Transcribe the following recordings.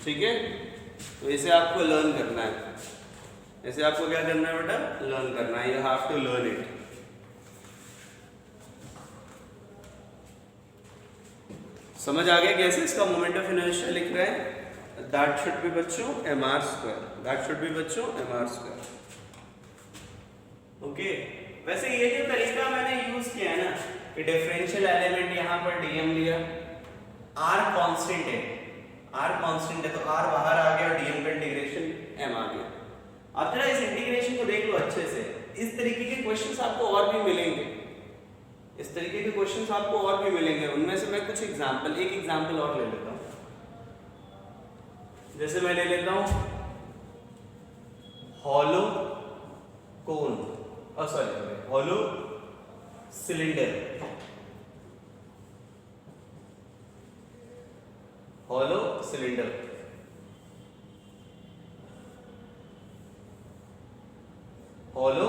ठीक है, तो इसे आपको लर्न करना है, इसे आपको क्या करना है बेटा, लर्न करना है, you have to learn it. समझ आ गया कैसे इसका मोमेंट ऑफ इनर्शिया लिख रहे हैं? दैट शुड बी बच्चों mr², दैट शुड बी बच्चों mr²। ओके, वैसे ये जो तरीका मैंने यूज किया है ना कि डिफरेंशियल एलिमेंट यहाँ पर dm लिया, r कांस्टेंट है, r कांस्टेंट है तो r बाहर आ गया और dm का इंटीग्रेशन m आ गया। आप जरा इस इंटीग्रेशन को देख लो अच्छे से, इस तरीके के क्वेश्चंस आपको और भी मिलेंगे, इस तरीके के क्वेश्चंस आपको और भी मिलेंगे। उनमें से मैं कुछ एग्जांपल, एक एग्जांपल और ले लेता हूँ। जैसे मैं ले लेता हूँ hollow cone, sorry hollow cylinder, hollow cylinder, hollow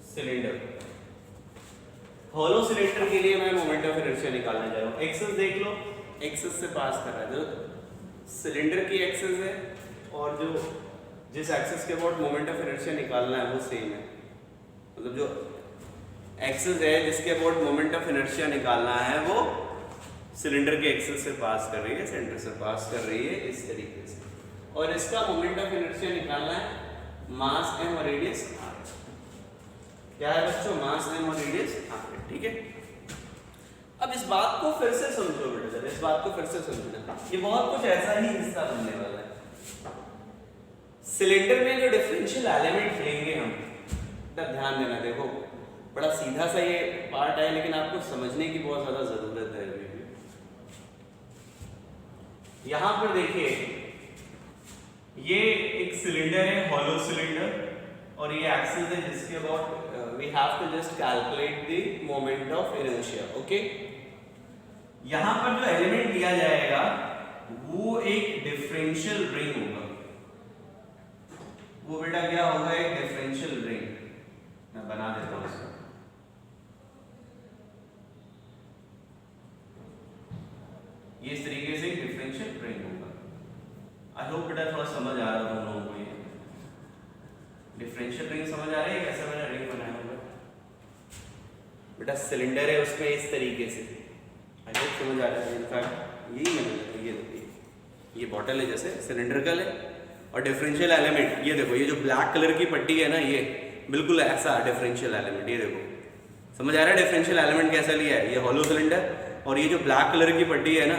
cylinder, hollow cylinder के लिए मैं मोमेंट ऑफ इनर्शिया निकालने जा रहा हूँ। एक्सेस देख लो, एक्सेस से पास कर रहा है, जो सिलेंडर की एक्सेस है और जो जिस एक्सेस के अबाउट मोमेंट ऑफ इनर्शिया निकालना है वो सेम है। मतलब जो एक्सेस है जिसके अबाउट मोमेंट ऑफ इनर्शिया निकालना है वो सिलेंडर के एक्सेस से पास कर रही है, सेंटर से पास कर रही है इस तरीके से, और इसका मोमेंट ऑफ इनर्शिया निकालना है मास m और रेडियस r। क्या है बच्चों? मास m और रेडियस r। ठीक है, अब इस बात को फिर से समझो बेटा, जरा इस बात को फिर से समझना, ये बहुत कुछ ऐसा ही हिस्सा बनने वाला है। सिलेंडर में जो डिफरेंशियल एलिमेंट लेंगे हम, ध्यान देना, देखो बड़ा सीधा सा ये पार्ट है लेकिन आपको समझने की बहुत ज्यादा जरूरत है। यहां पर देखिए ये एक सिलेंडर है, हॉलो सिलेंडर, और ये एक्सिस है जिसके about we have to just calculate the moment of inertia. Okay, यहां पर जो एलिमेंट दिया जाएगा वो एक डिफरेंशियल रिंग होगा, वो बेटा क्या होगा? एक डिफरेंशियल रिंग। मैं बना देता हूं इसको, ये इस तरीके से डिफरेंशियल रिंग होगा। आई होप बेटा थोड़ा समझ आ रहा है दोनों को, ये डिफरेंशियल रिंग समझ आ रही है कैसे मैंने रिंग बनाया होगा? बेटा सिलेंडर है उसमें इस तरीके से, आई होप समझ आ रहा है। इनफैक्ट यही मैंने, ये देखिए ये बॉटल है जैसे सिलेंड्रिकल है, और डिफरेंशियल एलिमेंट ये देखो, ये जो ब्लैक कलर की पट्टी है ना, ये बिल्कुल ऐसा डिफरेंशियल एलिमेंट, ये देखो समझ आ रहा है डिफरेंशियल एलिमेंट कैसा लिया है? ये हॉलो सिलेंडर, और ये जो ब्लैक कलर की पट्टी है ना,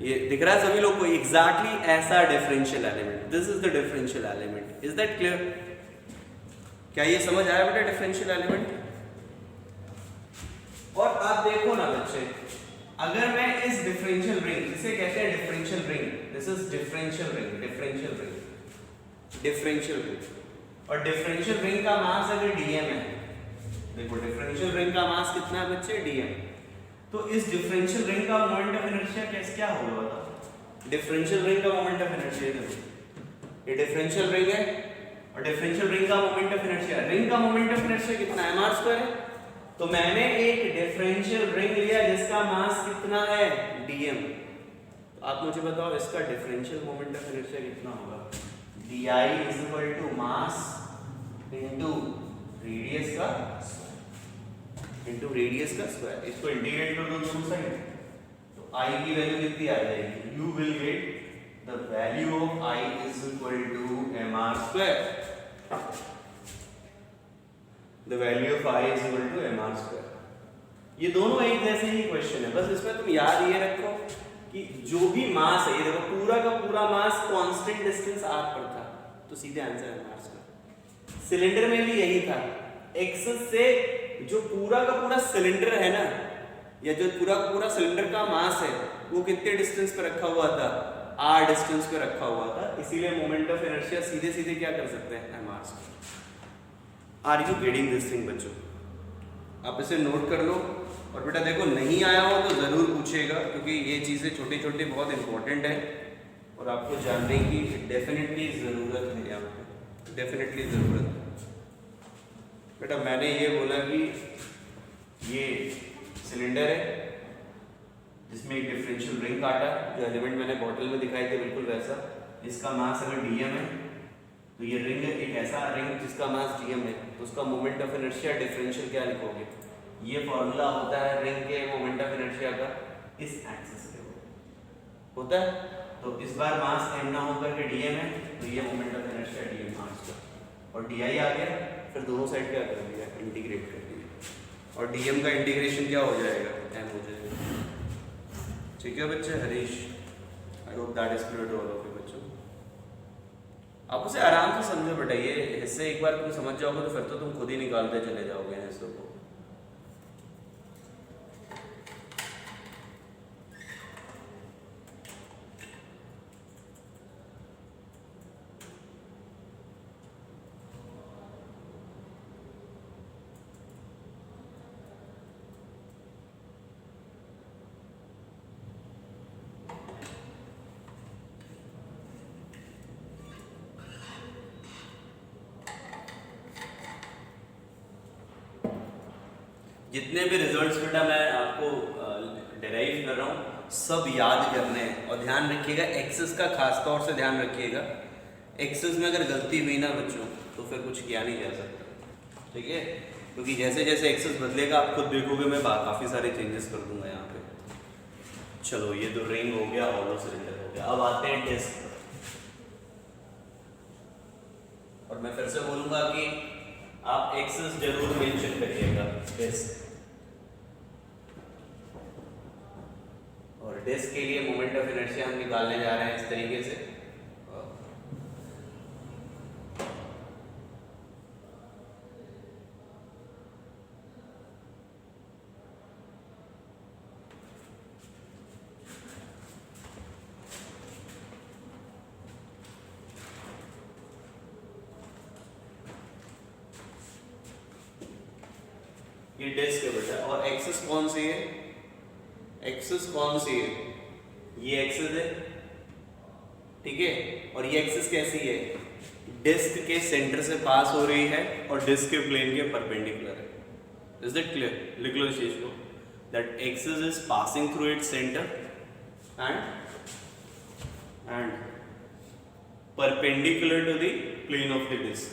ये दिख रहा है सभी लोग को, एग्जैक्टली ऐसा differential element, this is the differential element. Is that clear? क्या ये समझ आया बेटा डिफरेंशियल एलिमेंट? और आप देखो ना बच्चे, अगर मैं इस डिफरेंशियल रिंग, इसे कहते हैं differential ring, this is differential ring, differential ring, differential ring, और डिफरेंशियल रिंग का मास अगर dm है, देखो डिफरेंशियल रिंग का मास कितना है बच्चे? dm। तो इस डिफरेंशियल रिंग का मोमेंट ऑफ इनर्शिया कैसे क्या होगा बताओ? डिफरेंशियल रिंग का मोमेंट ऑफ इनर्शिया, देखो ये डिफरेंशियल रिंग है और डिफरेंशियल रिंग का मोमेंट ऑफ इनर्शिया, रिंग का मोमेंट ऑफ इनर्शिया कितना है? mr² है। तो मैंने एक डिफरेंशियल रिंग लिया जिसका मास कितना है? dm। तो आप मुझे बताओ इसका डिफरेंशियल मोमेंट ऑफ इनर्शिया कितना होगा? di = मास इनटू रेडियस का स्क्वायर। इसको इंटीग्रेट कर दो दोनों साइड, तो i की वैल्यू कितनी आ जाएगी? you will get the value of i = mr²। the value of i = mr²। ये दोनों एक जैसे ही क्वेश्चन है, बस इसमें तुम याद ये रखो कि जो भी मास है, ये देखो पूरा का पूरा मास कांस्टेंट डिस्टेंस r पर था, तो सीधे आंसर है mr²। सिलेंडर में भी यही था, एक्सेस से जो पूरा का पूरा सिलेंडर है ना, या जो पूरा का पूरा सिलेंडर का मास है वो कितने डिस्टेंस पे रखा हुआ था? r डिस्टेंस पे रखा हुआ था, इसीलिए मोमेंट ऑफ इनर्शिया सीधे सीधे क्या कर सकते हैं? mr²। Are you getting this thing बच्चों? आप इसे नोट कर लो, और बेटा देखो नहीं आया हो तो जरूर पूछेगा, क्योंकि ये चीजें छोटी छोटी बहुत इंपॉर्टेंट है और आपको जानने की डेफिनेटली जरूरत है, यहाँ पे डेफिनेटली जरूरत है। बेटा मैंने ये बोला कि ये सिलेंडर है, जिसमें एक डिफरेंशियल रिंग काटा, जो एलिमेंट मैंने बॉटल में दिखाई थे बिल्कुल वैसा। इसका मास अगर dm है तो ये रिंग एक ऐसा रिंग जिसका मास dm है, तो उसका मोमेंट ऑफ इनर्शिया डिफरेंशियल क्या लिखोगे? ये फॉर्मूला होता है रिंग के मोमेंट ऑफ इनर्शिया का इस एक्सिस पे होता है। तो इस बार मास m ना होकर के dm है, तो ये मोमेंट ऑफ इनर्शिया dm मास का, और di आ गया, फिर दोनों साइड क्या कर दिया? इंटीग्रेट कर दिया, और dm का इंटीग्रेशन क्या हो जाएगा? m हो जाएगा। ठीक है बच्चे? Harish, I hope that is clear to all of you बच्चों। आप उसे आराम से समझो बेटा, ये हिस्से एक बार तुम समझ जाओगे तो फिर तो तुम खुद ही निकालते चले जाओगे हिस्सों को। जितने भी रिजल्ट्स बेटा मैं आपको डिराइव कर रहा हूँ सब याद करने हैं, और ध्यान रखिएगा एक्सेस का खास तौर से ध्यान रखिएगा। एक्सेस में अगर गलती हुई ना बच्चों तो फिर कुछ किया नहीं जा सकता, ठीक है? क्योंकि जैसे जैसे एक्सेस बदलेगा आप खुद देखोगे, मैं काफ़ी सारे चेंजेस कर दूंगा यहाँ पे। चलो ये तो रिंग हो गया, हॉलो सिलेंडर हो गया। अब आते हैं डिस्क, और मैं फिर से बोलूंगा कि आप एक्सेस जरूर मेंशन करिएगा डिस्क, और डिस्क के लिए मोमेंट ऑफ इनर्शिया हम निकालने जा रहे हैं इस तरीके से। ये डिस्क है बेटा, और एक्सेस कौन सी है? एक्सेस कौन सी है? ये एक्सेस है, ठीक है? और ये एक्सेस कैसी है? डिस्क के सेंटर से पास हो रही है और डिस्क के प्लेन के परपेंडिकुलर है। Is that clear? लिख लो इस चीज को, that axis is passing through its centre and perpendicular to the plane of the disk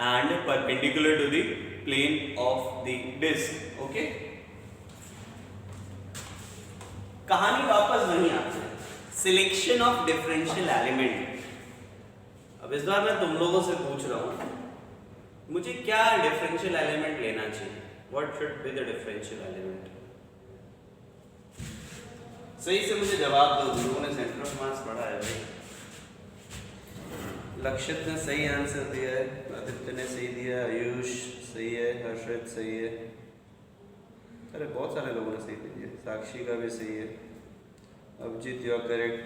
and perpendicular to the plane of the disk। Okay, कहानी वापस वहीं आती है, सिलेक्शन ऑफ डिफरेंशियल एलिमेंट। अब इस बार मैं तुम लोगों से पूछ रहा हूं, मुझे क्या डिफरेंशियल एलिमेंट लेना चाहिए? What should be the differential element? सही से मुझे जवाब दो। लोगों ने सेंटर ऑफ मास पढ़ा है भाई। लक्षित ने सही आंसर दिया है, आदित्य ने सही दिया, आयुष सही है, हर्षित सही है, अरे बहुत सारे लोगों ने सही दिया, साक्षी का भी सही है, अभिजीत यू आर करेक्ट।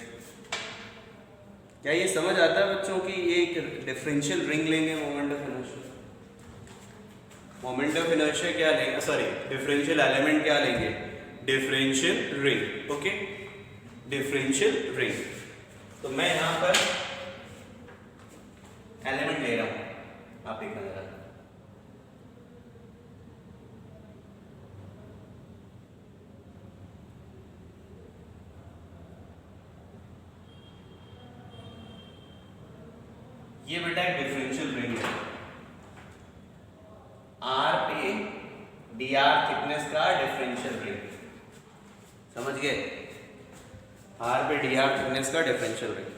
क्या ये समझ आता है बच्चों की ये एक डिफरेंशियल रिंग लेंगे moment of inertia? Moment of inertia क्या लेंगे, सॉरी डिफरेंशियल एलिमेंट क्या लेंगे? Differential ring. Okay, differential ring. तो मैं यहां पर एलिमेंट ले रहा हूं, आप देखना जरा। ये बेटा एक डिफरेंशियल रिंग है, आर पे डी आर थिकनेस का डिफरेंशियल रिंग, समझ गए? आर पे डी आर थिकनेस का डिफरेंशियल रिंग।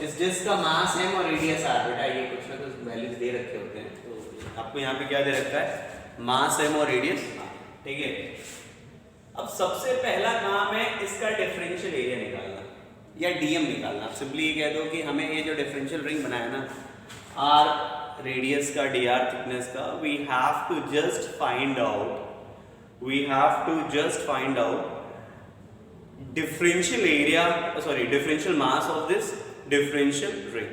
इस डिस्क का मास m और रेडियस r बेटा, ये कुछ ना कुछ वैल्यूज दे रखे होते हैं, तो आपको यहाँ पे क्या दे रखा है? मास m और रेडियस r, ठीक है? अब सबसे पहला काम है इसका डिफरेंशियल एरिया निकालना या dm निकालना। आप सिंपली ये कह दो कि हमें ये जो डिफरेंशियल रिंग बनाया ना, r रेडियस का, dr थिकनेस का, we have to just find out differential area, sorry differential mass of this differential ring।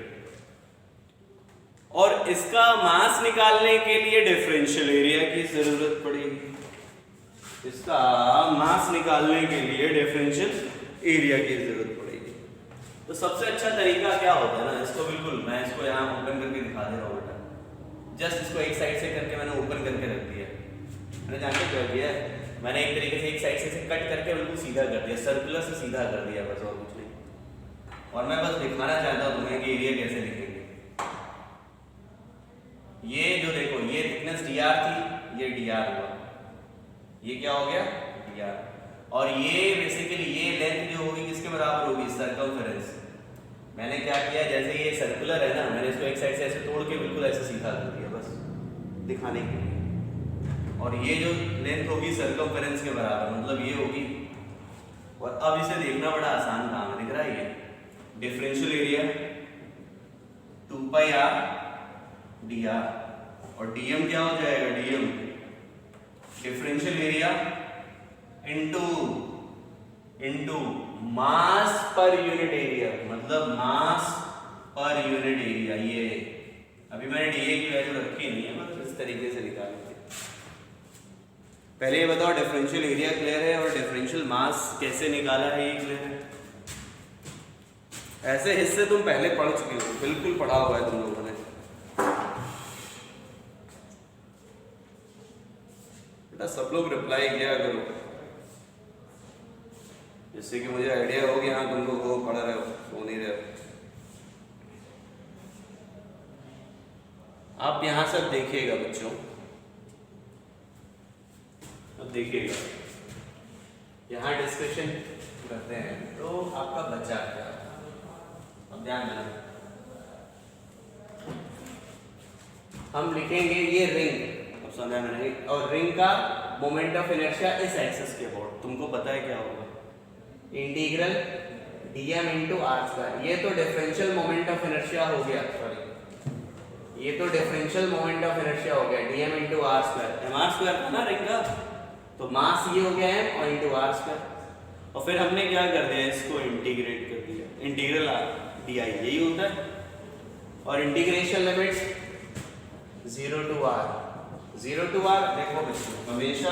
और इसका मास निकालने के लिए डिफरेंशियल एरिया की जरूरत पड़ेगी। इसका मास निकालने के लिए डिफरेंशियल एरिया की जरूरत पड़ेगी। तो सबसे अच्छा तरीका क्या होता है ना, इसको बिल्कुल मैं इसको यहाँ ओपन करके दिखा दे रहा हूँ बेटा। जस्ट इसको एक साइड से करके मैंने ओपन करके रख दिया। मैंने जानते क्या किया है, मैंने एक तरीके से एक साइड से इसे कट करके बिल्कुल सीधा कर दिया, सर्कुलर से सीधा कर दिया बस, और कुछ नहीं। और मैं बस दिखाना चाहता हूँ तुम्हें कि एरिया कैसे लिखेंगे। ये जो देखो ये थिकनेस dr थी, ये dr हुआ, ये क्या हो गया dr, और ये बेसिकली ये लेंथ जो होगी किसके बराबर होगी, सर्कमफेरेंस। मैंने क्या किया, जैसे ये सर्कुलर है ना, मैंने इसको एक साइड से ऐसे तोड़ के बिल्कुल ऐसे सीधा कर दिया बस दिखाने के लिए। और ये जो लेंथ होगी सर्कमफेरेंस के बराबर, मतलब ये होगी। और अब इसे देखना बड़ा आसान काम है, दिख रहा है ये डिफरेंशियल एरिया 2 पाई r dr, और dm क्या हो जाएगा, dm differential area into mass per unit area, मतलब मास पर यूनिट एरिया। ये अभी मैंने dA की वैल्यू रखी नहीं है, मतलब इस तरीके से निकाल दी। पहले ये बताओ डिफरेंशियल एरिया क्लियर है और डिफरेंशियल मास कैसे निकाला है ये क्लियर है? ऐसे हिस्से तुम पहले पढ़ चुके हो, बिल्कुल पढ़ा हुआ है तुम लोगों ने। बेटा सब लोग रिप्लाई किया करो, जिससे कि मुझे आइडिया हो कि हाँ तुम लोग वो पढ़ रहे हो, सो नहीं रहे हो। आप यहां से देखिएगा बच्चों, अब देखिएगा यहाँ डिस्कशन करते हैं तो आपका बच्चा क्या, अब ध्यान देना, हम लिखेंगे ये रिंग, अब समझा मैंने, और रिंग का मोमेंट ऑफ इनर्शिया इस एक्सिस के अबाउट, तुमको पता है क्या होगा, integral dm into r square. ये तो डिफरेंशियल मोमेंट ऑफ इनर्शिया हो गया, सॉरी ये तो डिफरेंशियल मोमेंट ऑफ इनर्शिया हो गया, dm into r square, m are square था ना रिंग का, तो मास ये हो गया m और इंटू आर स्क्वायर। और फिर हमने क्या कर दिया, इसको इंटीग्रेट कर दिया, इंटीग्रल di यही होता है, और integration limit 0 to r, 0 to r। देखो बच्चों हमेशा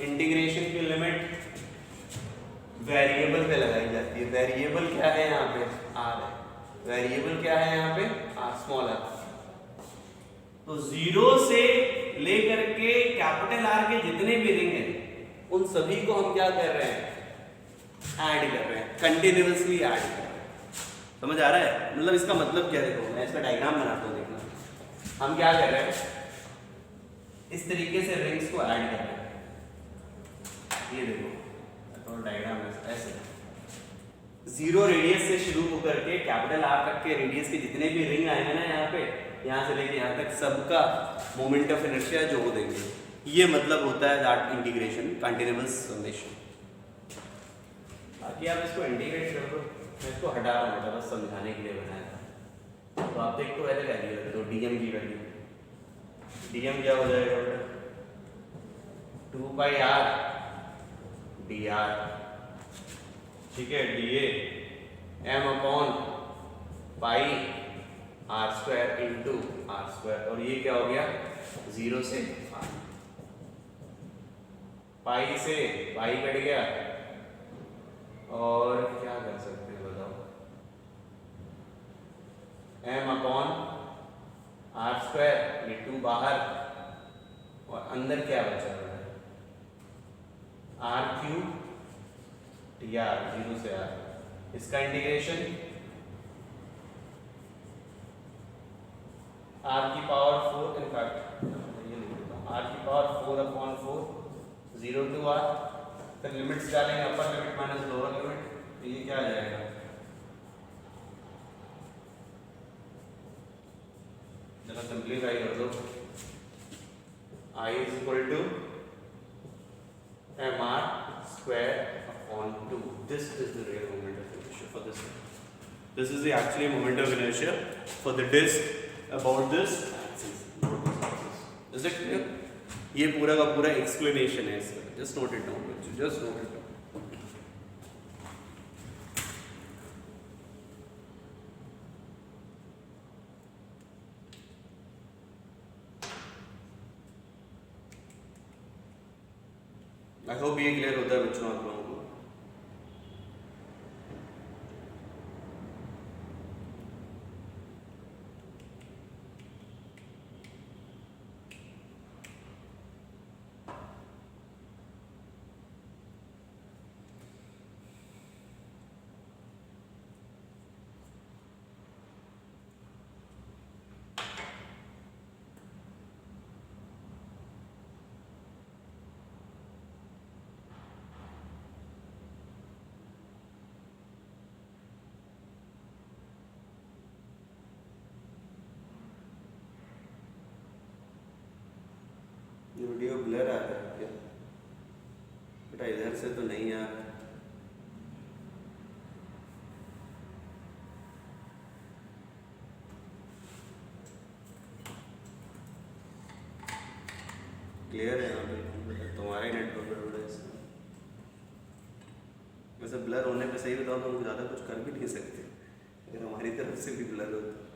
इंटीग्रेशन की लिमिट वेरिएबल पे लगाई जाती है। वेरिएबल क्या है यहाँ पे, r है, वेरिएबल क्या है यहाँ पे, r, स्मॉल r। तो 0 से लेकर के कैपिटल R के जितने भी रिंग हैं उन सभी को हम क्या कर रहे हैं, ऐड कर रहे हैं, कंटिन्यूअसली ऐड कर रहे हैं। समझ आ रहा है, मतलब इसका मतलब क्या, देखो मैं इसका डायग्राम बनाता हूँ, देखना हम क्या कर रहे हैं, इस तरीके से रिंग्स को ऐड कर रहे हैं। ये देखो तो डायग्राम ऐसे 0 रेडियस से शुरू होकर के कैपिटल R तक के रेडियस के जितने भी रिंग आए हैं ना यहाँ पे, यहाँ से लेके यहाँ तक सबका मोमेंट ऑफ इनर्शिया जो हो देंगे, ये मतलब होता है दैट इंटीग्रेशन कंटिन्यूअस समेशन। बाकी आप इसको इंटीग्रेट कर दो, मैं इसको हटा रहा हूँ बस समझाने के लिए बनाया था। तो आप देखो पहले वैल्यू रख दो, dm की वैल्यू, dm क्या हो जाएगा बेटा, 2 पाई r dr, ठीक है, dA m upon pi r square into r square, और ये क्या हो गया 0 से r, पाई से पाई कट गया, और क्या कर सकते हैं बताओ, m अपॉन आर स्क्वायर, ये 2 बाहर, और अंदर क्या बचा है r क्यूब dr, 0 से r, इसका इंटीग्रेशन r की पावर 4, इनफैक्ट ये लिख देता हूँ, r की पावर 4 अपॉन 4, 0 टू r, फिर लिमिट्स डालेंगे, upper limit minus lower limit, तो ये क्या आ जाएगा, जरा सिंप्लीफाई कर दो, I is equal to mr square upon 2. This is the real moment of inertia for this. This is the actually moment of inertia for the disk about this axis. Is it clear? ये पूरा का पूरा explanation है इसका. Just note it down. Just note it down. I hope ये clear होता है बच्चों आप लोगों को. ब्लर आ रहा है क्या बेटा? इधर से तो नहीं आ रहा। क्लियर है यहाँ पे? तुम्हारा ही नेटवर्क गड़बड़ है इसमें। वैसे ब्लर होने पे सही बताओ तो हम ज़्यादा कुछ कर भी नहीं सकते अगर हमारी तरफ से भी ब्लर हो तो।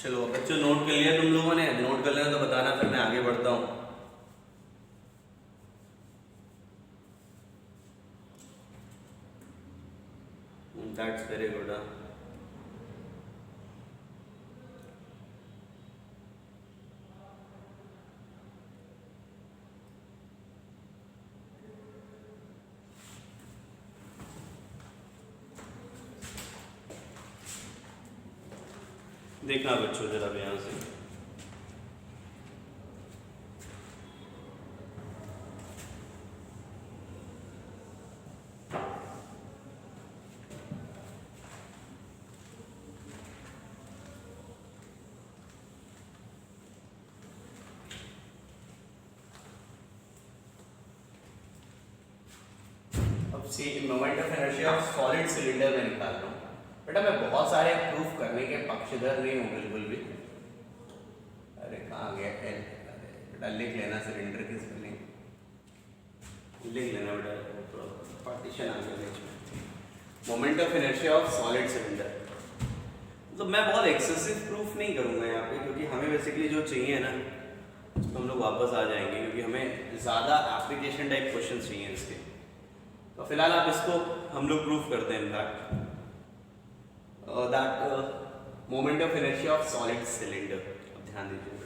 चलो बच्चों नोट कर लिया तुम लोगों ने? नोट कर लेना तो बताना, फिर मैं आगे बढ़ता हूँ। That's very good. देखना बच्चों जरा यहाँ से। See moment of inertia of solid cylinder में निकाल रहा हूँ बेटा। मैं बहुत सारे प्रूफ करने के पक्षधर नहीं हूँ बिल्कुल भी। अरे कहाँ गया एल? अरे बेटा लिख लेना सिलेंडर की स्पेलिंग, लिख लेना बेटा, पार्टीशन आ गया बीच में। Moment of inertia of solid cylinder मतलब मैं बहुत एक्सेसिव प्रूफ नहीं करूँगा यहाँ पे, क्योंकि हमें बेसिकली जो चाहिए ना तो हम लोग वापस आ जाएंगे, क्योंकि हमें ज़्यादा एप्लीकेशन टाइप क्वेश्चन चाहिए इसके। तो फिलहाल आप इसको हम लोग प्रूफ करते हैं in fact that moment of inertia of solid cylinder. अब ध्यान दीजिए,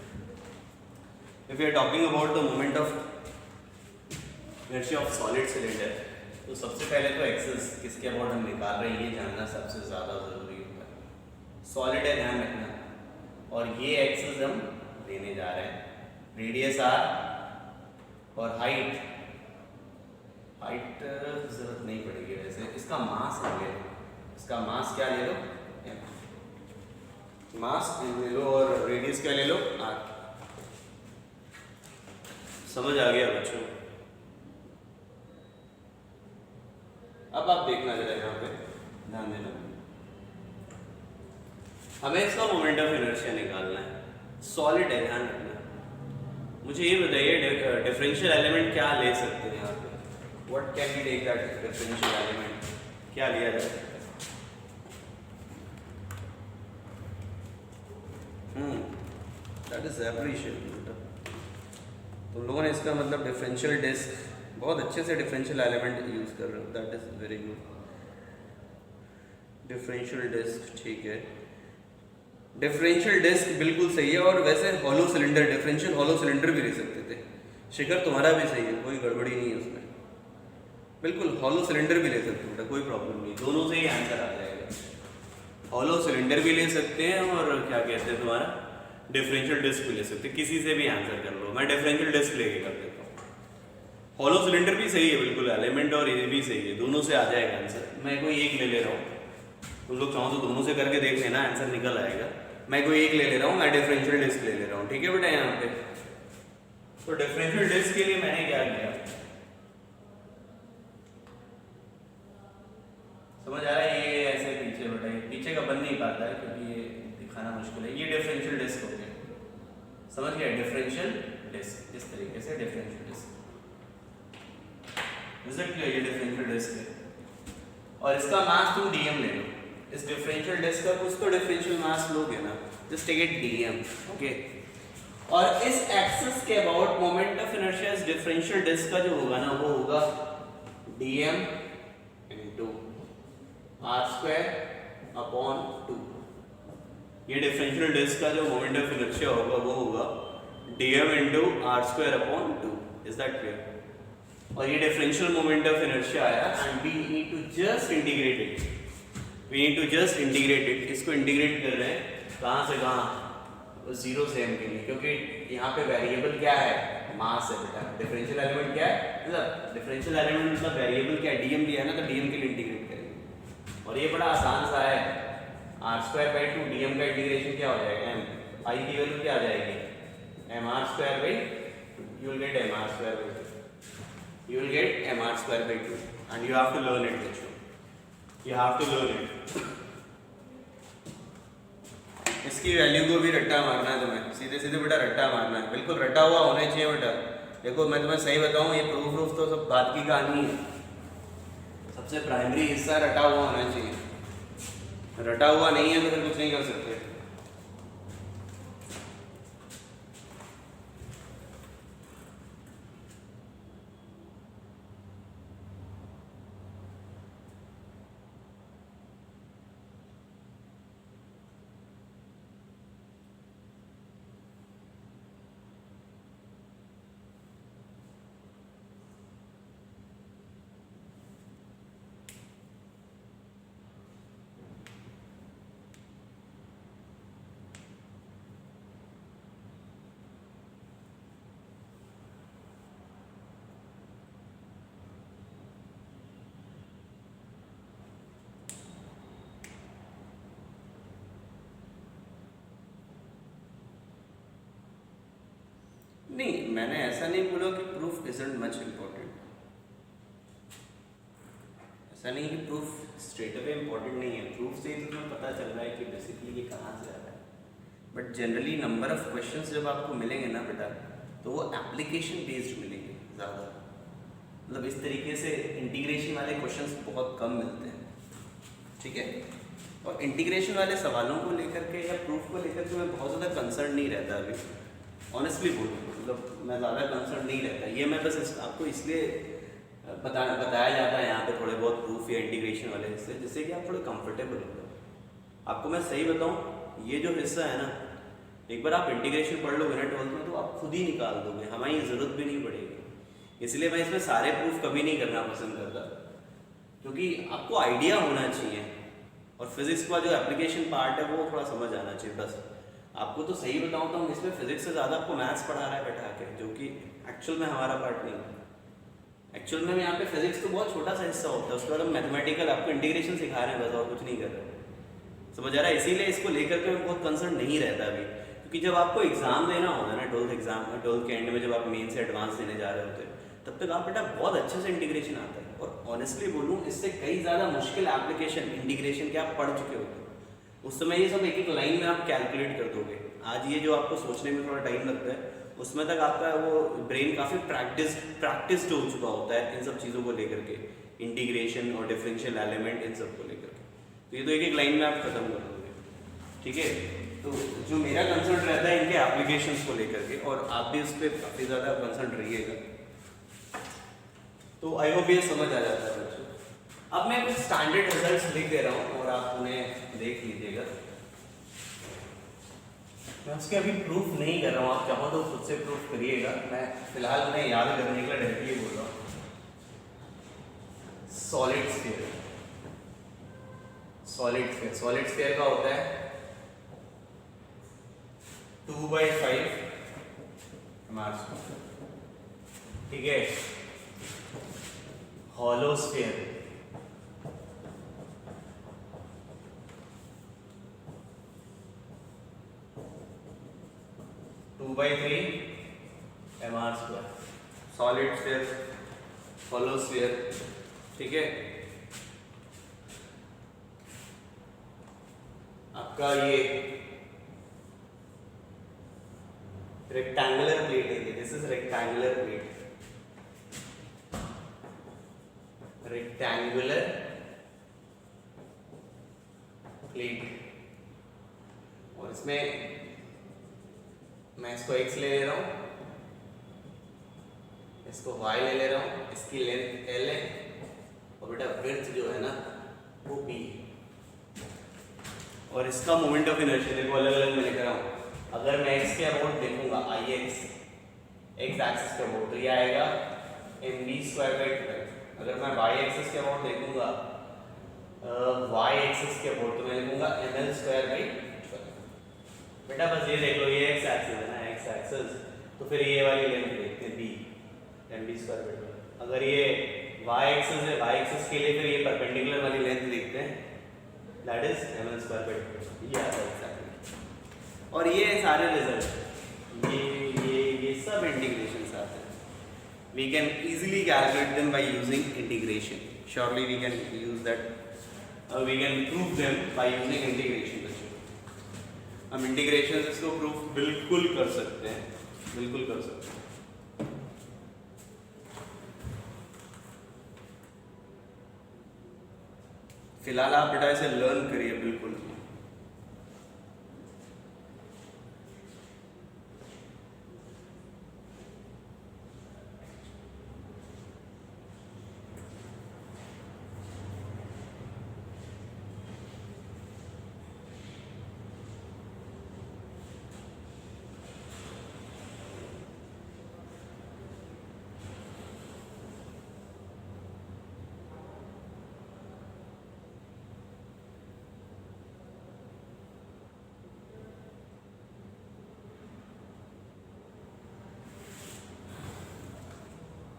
if you are talking about the moment of inertia of solid cylinder, तो सबसे पहले तो एक्सेस किसके अबाउट हम निकाल रहे हैं ये जानना सबसे ज़्यादा ज़रूरी होता है। सॉलिड है ध्यान रखना, और ये एक्सेस हम लेने जा रहे हैं, रेडियस आर और हाइट जरूरत नहीं पड़ेगी वैसे। इसका मास ले लो, इसका मास क्या ले लो? मास ले लो, और रेडियस क्या ले लो? आर। समझ आ गया बच्चों? अब आप देखना जरा यहाँ पे ध्यान देना, हमें इसका मोमेंट ऑफ इनर्शिया निकालना है। सॉलिड है ध्यान रखना। मुझे ये बताइए डिफरेंशियल एलिमेंट क्या ले सकते हैं यहाँ पे? What can we take that differential element? क्या लिया जाए? That is appreciable. तुम लोगों ने इसका मतलब डिफरेंशियल डिस्क बहुत अच्छे से डिफरेंशियल एलिमेंट यूज कर रहे हो, that is very good. Differential disc ठीक है, डिफरेंशियल डिस्क बिल्कुल सही है। और वैसे hollow cylinder, differential hollow cylinder भी ले सकते थे। शिखर तुम्हारा भी सही है, कोई गड़बड़ी नहीं है उसमें, बिल्कुल हॉलो सिलेंडर भी ले सकते हो, कोई प्रॉब्लम नहीं, दोनों से ही आंसर आ जाएगा। हॉलो सिलेंडर भी ले सकते हैं और क्या कहते हैं तुम्हारा डिफरेंशियल डिस्क भी ले सकते हैं, किसी से भी आंसर कर लो। मैं डिफरेंशियल डिस्क लेके कर देता हूँ। हॉलो सिलेंडर भी सही है बिल्कुल, एलिमेंट और ये भी सही है, दोनों से आ जाएगा आंसर। मैं कोई एक ले रहा हूँ, तुम लोग चाहो तो दोनों से करके देख लेना, आंसर निकल आएगा। मैं कोई एक ले रहा हूँ, मैं डिफरेंशियल डिस्क ले रहा हूँ, ठीक है बेटा। यहाँ पे तो डिफरेंशियल डिस्क के लिए मैंने क्या किया समझ आ रहा है? ये ऐसे पीछे बेटा, ये पीछे का बन नहीं पाता है क्योंकि ये दिखाना मुश्किल है। ये डिफरेंशियल डिस्क हो गया, समझ गया? डिफरेंशियल डिस्क इस तरीके से डिफरेंशियल डिस्क, रिजल्ट क्या? ये डिफरेंशियल डिस्क है और इसका मास तुम डीएम ले लो। इस डिफरेंशियल डिस्क का कुछ तो डिफरेंशियल मास लोगे ना, just take it dm, okay. और इस एक्सिस के अबाउट मोमेंट ऑफ इनर्शिया इस डिफरेंशियल डिस्क का जो होगा ना वो होगा dm into r square upon 2। ये डिफरेंशियल डिस्क का जो मोमेंट ऑफ इनर्शिया होगा वो होगा dm into r square upon 2। Is that clear? और ये डिफरेंशियल मोमेंट ऑफ इनर्शिया आया and we need to just integrate it. We need to just integrate it. इसको इंटीग्रेट कर रहे हैं कहाँ से कहाँ? 0 से m के लिए, क्योंकि यहाँ पे वेरिएबल क्या है? मास है बेटा। डिफरेंशियल एलिमेंट क्या है? मतलब डिफरेंशियल एलिमेंट मतलब वेरिएबल क्या है? डीएम दिया है ना, तो डीएम के लिए इंटीग्रेट करेंगे। और ये बड़ा आसान सा है, r square by 2 d m का इंटीग्रेशन क्या हो जाएगा, एम, आई की वैल्यू क्या आ जाएगी, m are square by 2, you will get m are square by 2, you will get mr square by 2 and you have to learn it bachcho, you have to learn it. इसकी value को भी रट्टा मारना है तुम्हें, सीधे सीधे बेटा रट्टा मारना है, बिल्कुल रटा हुआ होना चाहिए बेटा। देखो मैं तुम्हें सही बताऊं, ये प्रूफ तो सब बात की कहानी है, सबसे प्राइमरी हिस्सा रटा हुआ होना चाहिए, रटा हुआ नहीं है तो फिर कुछ नहीं कर सकते। नहीं, मैंने ऐसा नहीं बोला कि प्रूफ इजंट मच इम्पोर्टेंट, ऐसा नहीं कि प्रूफ स्ट्रेट अवे इम्पोर्टेंट नहीं है, प्रूफ से ही तुम्हें पता चल रहा है कि बेसिकली ये कहाँ से आ रहा है। But generally number of questions जब आपको मिलेंगे ना बेटा, तो वो एप्लीकेशन बेस्ड मिलेंगे ज़्यादा, मतलब इस तरीके से इंटीग्रेशन वाले क्वेश्चंस बहुत कम मिलते हैं, ठीक है। और इंटीग्रेशन वाले सवालों को लेकर के या प्रूफ को लेकर के मैं बहुत ज़्यादा कंसर्न नहीं रहता अभी, ऑनेस्टली बोलूँ, मतलब मैं ज़्यादा कंसर्न नहीं रहता। ये मैं बस आपको इसलिए बताया जाता है यहाँ पे थोड़े बहुत प्रूफ या इंटीग्रेशन वाले हिस्से, जिससे कि आप थोड़े कंफर्टेबल हो जाओ। आपको मैं सही बताऊँ, ये जो हिस्सा है ना, एक बार आप इंटीग्रेशन पढ़ लोगे ना 12th में, तो आप खुद ही निकाल दोगे, हमारी ज़रूरत भी नहीं पड़ेगी। इसलिए मैं इसमें सारे प्रूफ कभी नहीं करना पसंद करता, क्योंकि आपको आइडिया होना चाहिए, और फिजिक्स का जो एप्लीकेशन पार्ट है वो थोड़ा समझ आना चाहिए बस। आपको तो सही बताऊँ तो हम इसमें फिजिक्स से ज़्यादा आपको मैथ्स पढ़ा रहा है बैठा के, जो कि एक्चुअल में हमारा पार्ट नहीं है। एक्चुअल में यहाँ पे फिजिक्स तो बहुत छोटा सा हिस्सा होता है, उसके बाद हम मैथमेटिकल आपको इंटीग्रेशन सिखा रहे हैं बस, और कुछ नहीं कर रहे हैं, समझ आ रहा है। इसीलिए इसको लेकर के मैं बहुत कंसर्न नहीं रहता अभी, क्योंकि जब आपको एग्जाम देना होगा ना, 12th एग्जाम, 12th के एंड में जब आप मेन से एडवांस देने जा रहे होते हैं, तब तक आप बेटा बहुत अच्छे से इंटीग्रेशन आता है। और ऑनेस्टली बोलूँ, इससे कई ज़्यादा मुश्किल एप्लीकेशन इंटीग्रेशन के आप पढ़ चुके होते हैं, उस समय ये सब एक एक लाइन में आप कैलकुलेट कर दोगे। आज ये जो आपको सोचने में थोड़ा टाइम लगता है, उसमें तक आपका वो ब्रेन काफ़ी प्रैक्टिस्ड हो चुका होता है इन सब चीज़ों को लेकर के, इंटीग्रेशन और डिफरेंशियल एलिमेंट, इन सब को लेकर के। तो ये तो एक एक लाइन में आप खत्म कर दोगे, ठीक है। तो जो मेरा कंसर्न रहता है इनके एप्लीकेशंस को लेकर के, और आप भी उस पर काफ़ी ज़्यादा कंसर्न रहिएगा, तो आई होप ये समझ आ जाता है बच्चों। अब मैं कुछ स्टैंडर्ड रिजल्ट्स लिख दे रहा हूँ और आप उन्हें देख लीजिएगा। मैं उसके अभी प्रूफ नहीं कर रहा हूँ, आप चाहो तो खुद से प्रूफ करिएगा, मैं फिलहाल उन्हें याद करने के लिए डायरेक्टली बोल रहा हूँ। सॉलिड स्फीयर, सॉलिड स्फीयर का होता है 2/5 मार्क्स, ठीक है। Hollow sphere, two by 3 mr², solid sphere, hollow sphere, ठीक है। आपका ये रेक्टेंगुलर प्लेट है, this is rectangular plate, rectangular plate, और इसमें मैं इसको x ले रहा हूँ, इसको y ले रहा हूँ, इसकी लेंथ l है, और बेटा विड्थ जो है ना वो b है, और इसका मोमेंट ऑफ इनर्शिया देखो अलग अलग मैं लिख रहा हूँ। अगर मैं x के अबाउट देखूंगा, ix x एक्सिस के अबाउट, तो ये आएगा mv²/12। अगर मैं y एक्सिस के अबाउट देखूंगा, y एक्सिस के अबाउट, तो मैं लिखूंगा ml²/12। बेटा बस ये देख लो, ये x एक्सिस है ना, x एक्सिस, तो फिर ये वाली लेंथ देखते हैं b, mv²/12। अगर ये y एक्सिस है, y एक्सिस के लिए फिर ये परपेंडिकुलर वाली लेंथ देखते हैं, that is ml square by 2। ये आता है एग्जैक्टली। और ये सारे रिजल्ट ये सब इंटीग्रेशन आते हैं। We can easily calculate them by using integration. Surely we can use that, we can prove them by using integration. हम इंटीग्रेशन से इसको प्रूफ बिल्कुल कर सकते हैं, बिल्कुल कर सकते हैं। फिलहाल आप बेटा इसे लर्न करिए बिल्कुल।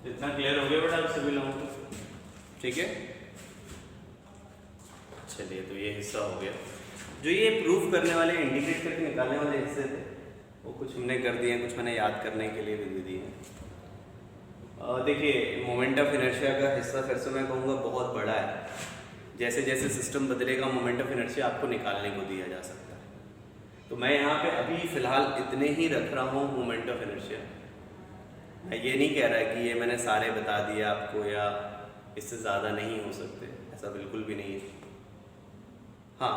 इतना क्लियर हो गया बेटा आप सभी लोगों को? ठीक है, चलिए तो ये हिस्सा हो गया। जो ये प्रूफ करने वाले, इंटीग्रेट करके निकालने वाले हिस्से थे वो कुछ हमने कर दिए, कुछ मैंने याद करने के लिए भी दे दिए। देखिए मोमेंट ऑफ इनर्शिया का हिस्सा फिर से मैं कहूँगा बहुत बड़ा है। जैसे जैसे सिस्टम बदलेगा मोमेंट ऑफ इनर्शिया आपको निकालने को दिया जा सकता है। तो मैं यहाँ पे अभी फ़िलहाल इतने ही रख रहा हूँ मोमेंट ऑफ इनर्शिया। मैं ये नहीं कह रहा कि ये मैंने सारे बता दिए आपको या इससे ज़्यादा नहीं हो सकते, ऐसा बिल्कुल भी नहीं है। हाँ,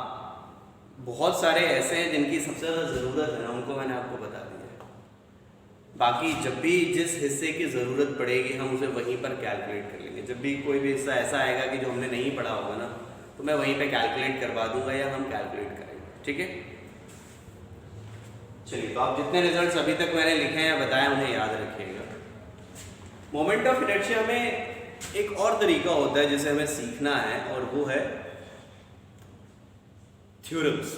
बहुत सारे ऐसे हैं जिनकी सबसे ज़्यादा ज़रूरत है ना, उनको मैंने आपको बता दिया। बाकी जब भी जिस हिस्से की ज़रूरत पड़ेगी हम उसे वहीं पर कैलकुलेट कर लेंगे। जब भी कोई भी हिस्सा ऐसा आएगा कि जो हमने नहीं पढ़ा होगा ना, तो मैं वहीं पे कैलकुलेट करवा दूंगा या हम कैलकुलेट करेंगे। ठीक है, चलिए तो आप जितने रिजल्ट्स अभी तक मैंने लिखे हैं या बताया उन्हें याद रखिएगा। मोमेंट ऑफ इनर्शिया में एक और तरीका होता है जिसे हमें सीखना है, और वो है थ्योरम्स।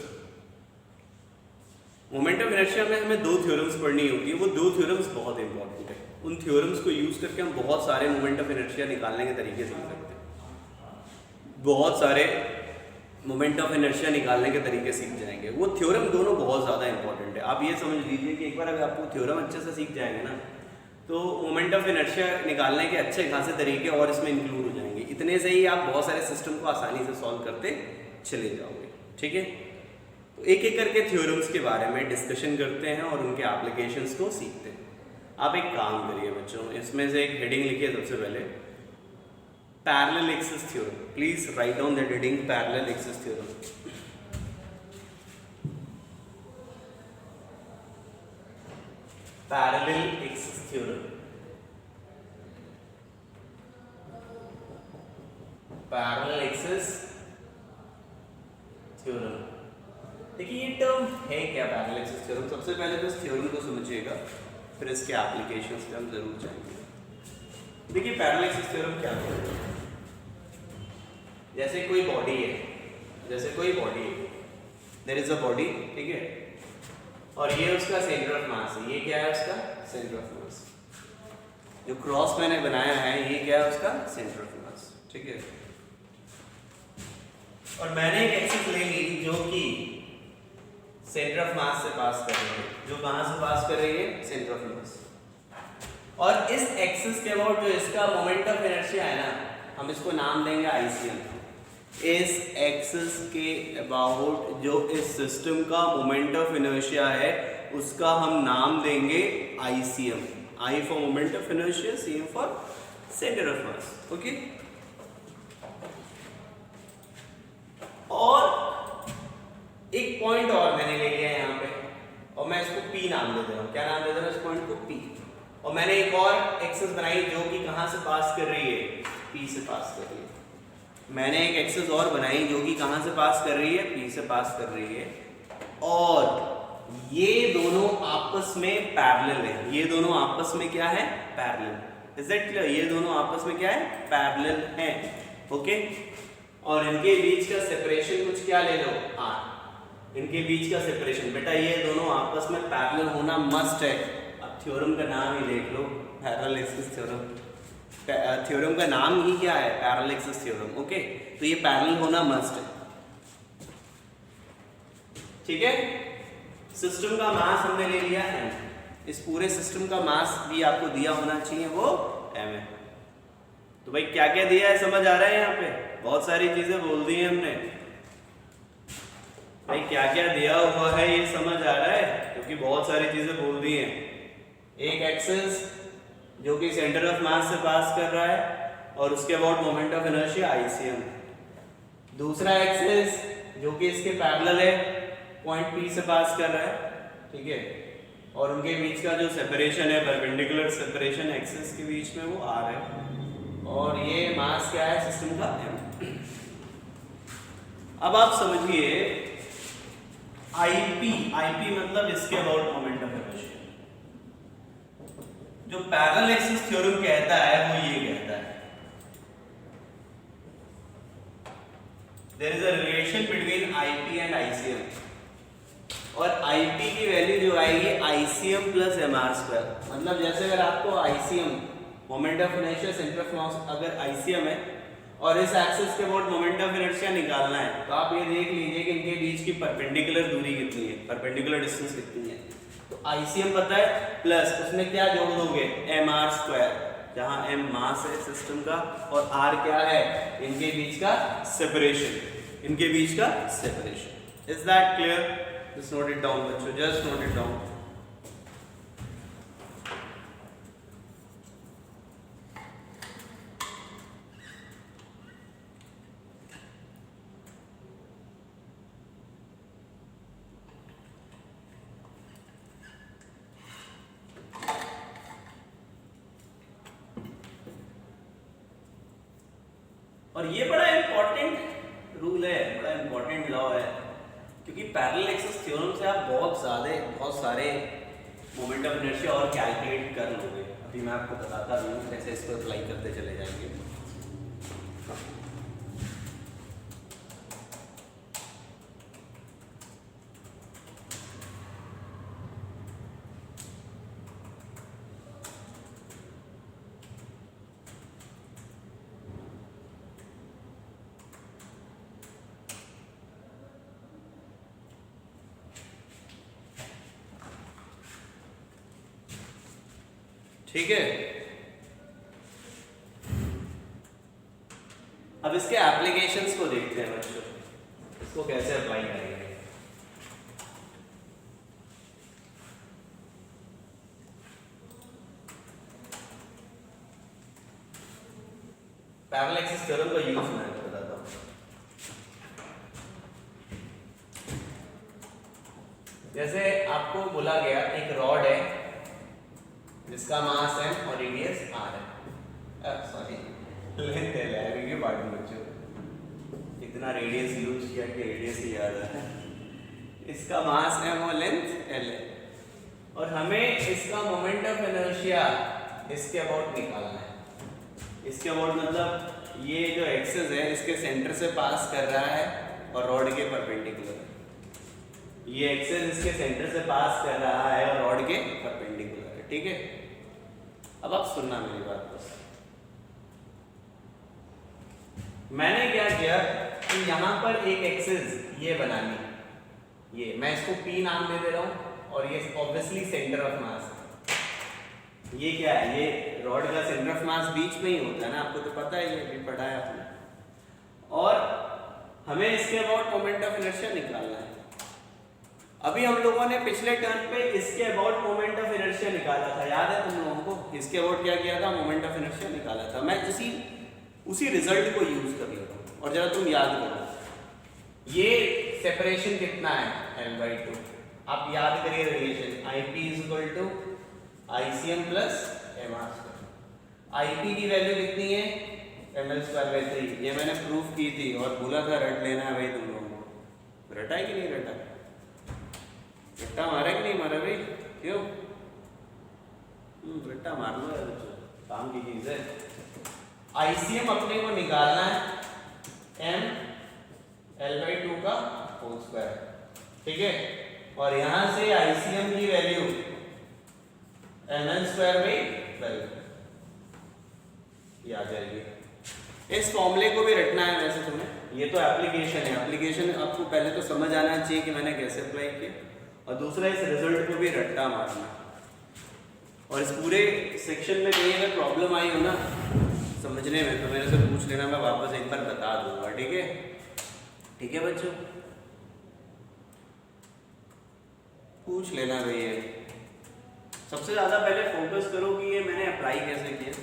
मोमेंट ऑफ इनर्शिया में हमें दो थ्योरम्स पढ़नी होती है। वो दो थ्योरम्स बहुत इंपॉर्टेंट है। उन थ्योरम्स को यूज करके हम बहुत सारे मोमेंट ऑफ इनर्शिया निकालने के तरीके सीख सकते हैं। बहुत सारे मोमेंट ऑफ इनर्शिया निकालने के तरीके सीख जाएंगे। वो थ्योरम दोनों बहुत ज़्यादा इंपॉर्टेंट है। आप ये समझ लीजिए कि एक बार अगर आपको थ्योरम अच्छे से सीख जाएंगे ना, तो मोमेंट ऑफ इनर्शिया निकालने के अच्छे खासे तरीके और इसमें इंक्लूड हो जाएंगे। इतने से ही आप बहुत सारे सिस्टम को आसानी से सॉल्व करते चले जाओगे। ठीक है, तो एक एक करके थ्योरम्स के बारे में डिस्कशन करते हैं और उनके एप्लीकेशंस को सीखते हैं। आप एक काम करिए बच्चों, इसमें से एक हेडिंग लिखिए सबसे पहले, parallel axis theorem. Please write down that heading, parallel axis theorem. Parallel axis theorem, parallel axis theorem. देखिए ये टर्म है क्या पैरेलल एक्सिस थ्योरम? सबसे पहले तो इस थ्योरम को समझिएगा, फिर इसके एप्लीकेशंस पे हम जरूर जाएंगे। देखिए पैरेलल एक्सिस थ्योरम क्या है? जैसे कोई बॉडी है, देयर इज अ बॉडी, ठीक है, और ये उसका सेंटर ऑफ मास है। ये क्या है उसका सेंटर ऑफ मास। जो क्रॉस मैंने बनाया है ये क्या है उसका सेंटर ऑफ मास। ठीक है, और मैंने एक एक्सिस ले ली जो कि सेंटर ऑफ मास से पास कर रही है। जो कहां से पास कर रही है? सेंटर ऑफ मास। और इस एक्सिस के अबाउट जो इसका मोमेंट ऑफ इनर्शिया है ना, हम इसको नाम देंगे आईसीएम। इस एक्सिस के अबाउट जो इस सिस्टम का मोमेंट ऑफ इनर्शिया है उसका हम नाम देंगे ICM. I for moment of inertia, CM for centre of mass. Okay, और एक पॉइंट और मैंने ले लिया यहाँ पे, और मैं इसको P नाम दे रहा हूँ। क्या नाम दे रहा हूँ इस पॉइंट को? P। और मैंने एक और एक्सिस बनाई जो कि कहाँ से पास कर रही है? P से पास कर रही है। मैंने एक एक्सिस और बनाई जो कि कहाँ से पास कर रही है? P से पास कर रही है। और ये दोनों आपस में पैरेलल है। ये दोनों आपस में क्या है? पैरेलल। Is that clear? ये दोनों आपस में क्या है? पैरेलल है। ओके, और इनके बीच का सेपरेशन कुछ क्या ले लो? R। इनके बीच का सेपरेशन, बेटा ये दोनों आपस में पैरेलल होना मस्ट है। अब थ्योरम का नाम ही देख लो, पैरेलल एक्सिस थ्योरम। थ्योरम का नाम ही क्या है? Parallel axis theorem. ओके, तो ये पैरेलल होना मस्ट है। ठीक है, सिस्टम का मास हमने ले लिया m, इस पूरे सिस्टम का मास भी आपको दिया होना चाहिए, वो m है। तो भाई क्या क्या दिया है समझ आ रहा है? यहाँ पे बहुत सारी चीजें बोल दी हैं हमने, भाई क्या क्या दिया हुआ है ये समझ आ रहा है, क्योंकि बहुत सारी चीजें बोल दी हैं। एक एक्सिस जो कि सेंटर ऑफ मास से पास कर रहा है और उसके about moment of inertia ICM। दूसरा एक्सिस जो कि इसके पैरेलल है, पॉइंट P से पास कर रहा है, ठीक है, और उनके बीच का जो सेपरेशन है, परपेंडिकुलर सेपरेशन एक्सिस के बीच में, वो R है। और ये मास क्या है सिस्टम का? m। अब आप समझिए IP मतलब इसके अबाउट मोमेंट ऑफ इनर्शिया। जो पैरेलल एक्सिस थ्योरम कहता है वो ये कहता है there is a relation between IP and ICM, और IP की वैल्यू जो आएगी ICM प्लस MR²। मतलब जैसे अगर आपको ICM moment of inertia, centre of मास अगर ICM है और इस एक्सिस के अबाउट मोमेंट ऑफ इनर्शिया निकालना है, तो आप ये देख लीजिए कि इनके बीच की परपेंडिकुलर दूरी कितनी है, परपेंडिकुलर डिस्टेंस कितनी है। तो ICM पता है, प्लस उसमें क्या जोड़ दोगे? MR², जहां M मास है सिस्टम का और R क्या है? इनके बीच का सेपरेशन, इनके बीच का separation. Is that clear? Just note it down बच्चों, जस्ट नोट इट डाउन। और ये बड़ा इंपॉर्टेंट रूल है, बड़ा इंपॉर्टेंट लॉ है, क्योंकि पैरेलल एक्सिस थ्योरम से आप बहुत सारे मोमेंट ऑफ इनर्शिया और कैलकुलेट कर लोगे। अभी मैं आपको बताता भी हूँ कैसे इसको अप्लाई करते चले जाएंगे। ठीक है, अब इसके एप्लीकेशंस को देखते हैं बच्चों, इसको कैसे अप्लाई करेंगे। पैरेलल एक्सिस थ्योरम का यूज मैं बताता हूँ। जैसे आपको बोला गया एक रॉड है जिसका मास m और रेडियस r है, सॉरी लेंथ है, रेडियस पार्ट में बच्चों इतना रेडियस यूज किया कि रेडियस ही याद है। इसका मास m और लेंथ l है, और हमें इसका मोमेंट ऑफ इनर्शिया इसके अबाउट निकालना है। इसके अबाउट मतलब ये जो एक्सिस है इसके सेंटर से पास कर रहा है और रॉड के परपेंडिकुलर। ये एक्सिस इसके सेंटर से पास कर रहा है और रॉड के परपेंडिकुलर है, ठीक है। अब आप सुनना मेरी बात बस। मैंने क्या किया कि यहाँ पर एक एक्सिस ये बनानी, ये मैं इसको P नाम दे दे रहा हूँ, और ये ऑब्वियसली सेंटर ऑफ मास है। ये क्या है? ये रॉड का सेंटर ऑफ मास बीच में ही होता है ना, आपको तो पता है, ये भी पढ़ा है आपने। और हमें इसके अबाउट मोमेंट ऑफ इनर्शिया निकालना है। अभी हम लोगों ने पिछले टर्न पे इसके अबाउट मोमेंट ऑफ इनर्शिया निकाला था, याद है तुम लोगों को? इसके अबाउट क्या किया था? मोमेंट ऑफ इनर्शिया निकाला था। मैं उसी रिजल्ट को यूज कर लेता हूँ, और जरा तुम याद करो ये सेपरेशन कितना है? L/2। आप याद करिए relation IP = ICM plus MR²। IP की वैल्यू कितनी है? ml²/3। ये मैंने प्रूफ की थी और बोला था रट लेना है भाई तुम लोगों को। रटा है कि नहीं रटा? रट्टा मारा कि नहीं मारा भाई? क्यों? रट्टा मार लो यार, काम की चीज है। ICM अपने को निकालना है m L/2 का होल स्क्वायर, ठीक है। और यहां से ICM की वैल्यू ml²/12 ये आ जाएगी। इस फॉर्मूले को भी रटना है वैसे तुम्हें। ये तो एप्लीकेशन है, एप्लीकेशन आपको पहले तो समझ आना चाहिए कि मैंने कैसे अप्लाई किया, और दूसरा इस रिजल्ट को भी रट्टा मारना। और इस पूरे सेक्शन में कहीं अगर प्रॉब्लम आई हो ना समझने में तो मेरे से पूछ लेना, मैं वापस एक बार बता दूंगा। ठीक है, ठीक है बच्चों, पूछ लेना भैया। सबसे ज़्यादा पहले फोकस करो कि ये मैंने अप्लाई कैसे किया।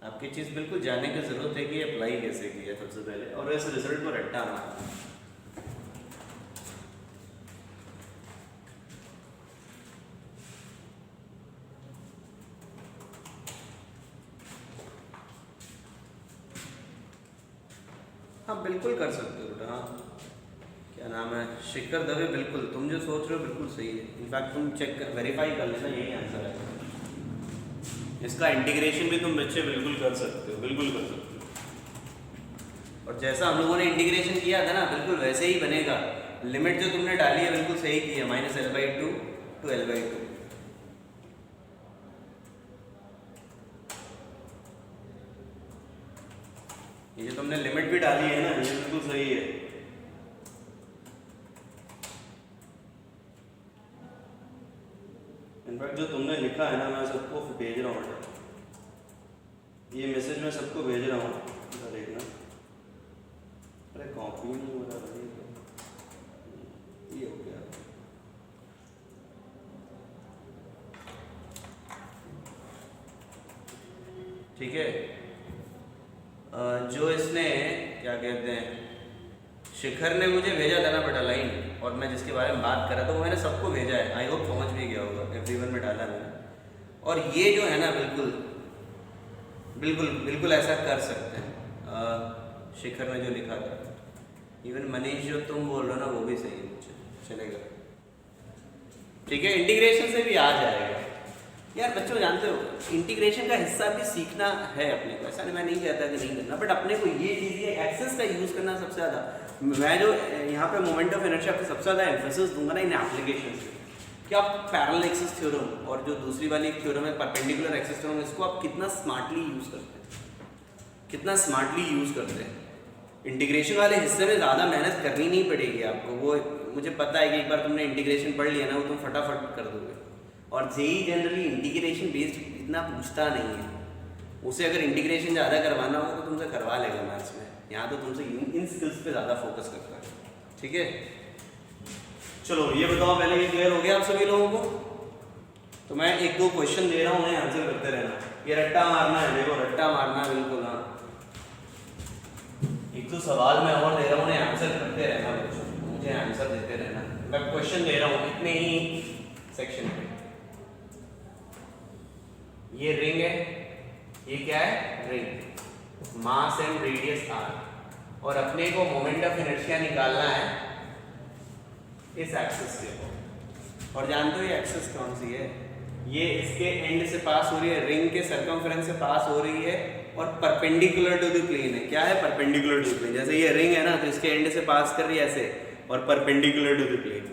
आपकी चीज़ बिल्कुल जानने की ज़रूरत है कि अप्लाई कैसे किया सबसे पहले, और इस रिजल्ट को रट्टा मारना। हाँ बिल्कुल कर सकते हो बेटा। हाँ क्या नाम है, शिखर दवे, बिल्कुल तुम जो सोच रहे हो बिल्कुल सही है। इनफैक्ट तुम चेक कर वेरीफाई कर लेना, यही आंसर है इसका। इंटीग्रेशन भी तुम बच्चे बिल्कुल कर सकते हो, बिल्कुल कर सकते हो। और जैसा हम लोगों ने इंटीग्रेशन किया था ना बिल्कुल वैसे ही बनेगा। लिमिट जो तुमने डाली है बिल्कुल सही की है, -L/2 to L/2। ये जो तुमने लिमिट भी डाली है ना ये बिल्कुल सही है। इनफैक्ट जो तुमने लिखा है ना मैं सबको भेज रहा हूँ, ये मैसेज मैं सबको भेज रहा हूँ, देखना। अरे कॉपी नहीं हो रहा भाई, ये हो गया। ठीक है, जो इसने क्या कहते हैं शिखर ने मुझे भेजा था ना बेटा लाइन, और मैं जिसके बारे में बात कर रहा था वो मैंने सबको भेजा है। आई होप पहुंच भी गया होगा, एवरीवन में डाला मैंने। और ये जो है ना बिल्कुल बिल्कुल बिल्कुल ऐसा कर सकते हैं। शिखर ने जो लिखा था, इवन मनीष जो तुम बोल रहे हो ना वो भी सही है, चलेगा। ठीक है, इंटीग्रेशन से भी आ जाएगा यार। बच्चों जानते हो इंटीग्रेशन का हिस्सा भी सीखना है अपने को, ऐसा मैं नहीं कहता कि नहीं करना, बट अपने को ये चीज़ ये एक्सेस का यूज़ करना सबसे ज़्यादा। मैं जो यहाँ पे मोमेंट ऑफ इनर्शिया पे सबसे ज़्यादा एम्फेसिस दूंगा ना इन एप्लीकेशन से, कि आप पैरेलल एक्सिस थ्योरम और जो दूसरी वाली एक थ्योरम है परपेंडिकुलर एक्सिस थ्योरम, इसको आप कितना स्मार्टली यूज़ करते हैं, कितना स्मार्टली यूज़ करते हैं। इंटीग्रेशन वाले हिस्से में ज़्यादा मेहनत करनी नहीं पड़ेगी आपको, वो मुझे पता है कि एक बार तुमने इंटीग्रेशन पढ़ लिया ना वो तुम फटाफट कर दोगे। और जेई जनरली इंटीग्रेशन बेस्ड इतना पूछता नहीं है, उसे अगर इंटीग्रेशन ज़्यादा करवाना होगा तो तुमसे करवा लेगा मैथ्स में। यहाँ तो तुमसे इन स्किल्स पे ज़्यादा फोकस करता है। ठीक है, चलो ये बताओ पहले, ये क्लियर हो गया आप सभी लोगों को? तो मैं एक दो क्वेश्चन दे रहा हूँ, उन्हें आंसर करते रहना। ये रट्टा मारना है, देखो रट्टा मारना बिल्कुल। हाँ एक तो सवाल मैं और दे रहा हूँ, उन्हें आंसर करते रहना बच्चों, मुझे आंसर देते रहना। मैं क्वेश्चन दे रहा हूँ इतने ही सेक्शन पे। ये रिंग है, ये क्या है ring, mass and radius r, और अपने को मोमेंट ऑफ इनर्शिया निकालना है इस एक्सिस के ऊपर। और जानते हो ये एक्सिस कौन सी है? ये इसके एंड से पास हो रही है, रिंग के सर्कमफ्रेंस से पास हो रही है, और परपेंडिकुलर टू द प्लेन है। क्या है? Perpendicular to the plane. जैसे ये रिंग है ना तो इसके एंड से पास कर रही है ऐसे, और परपेंडिकुलर टू द प्लेन।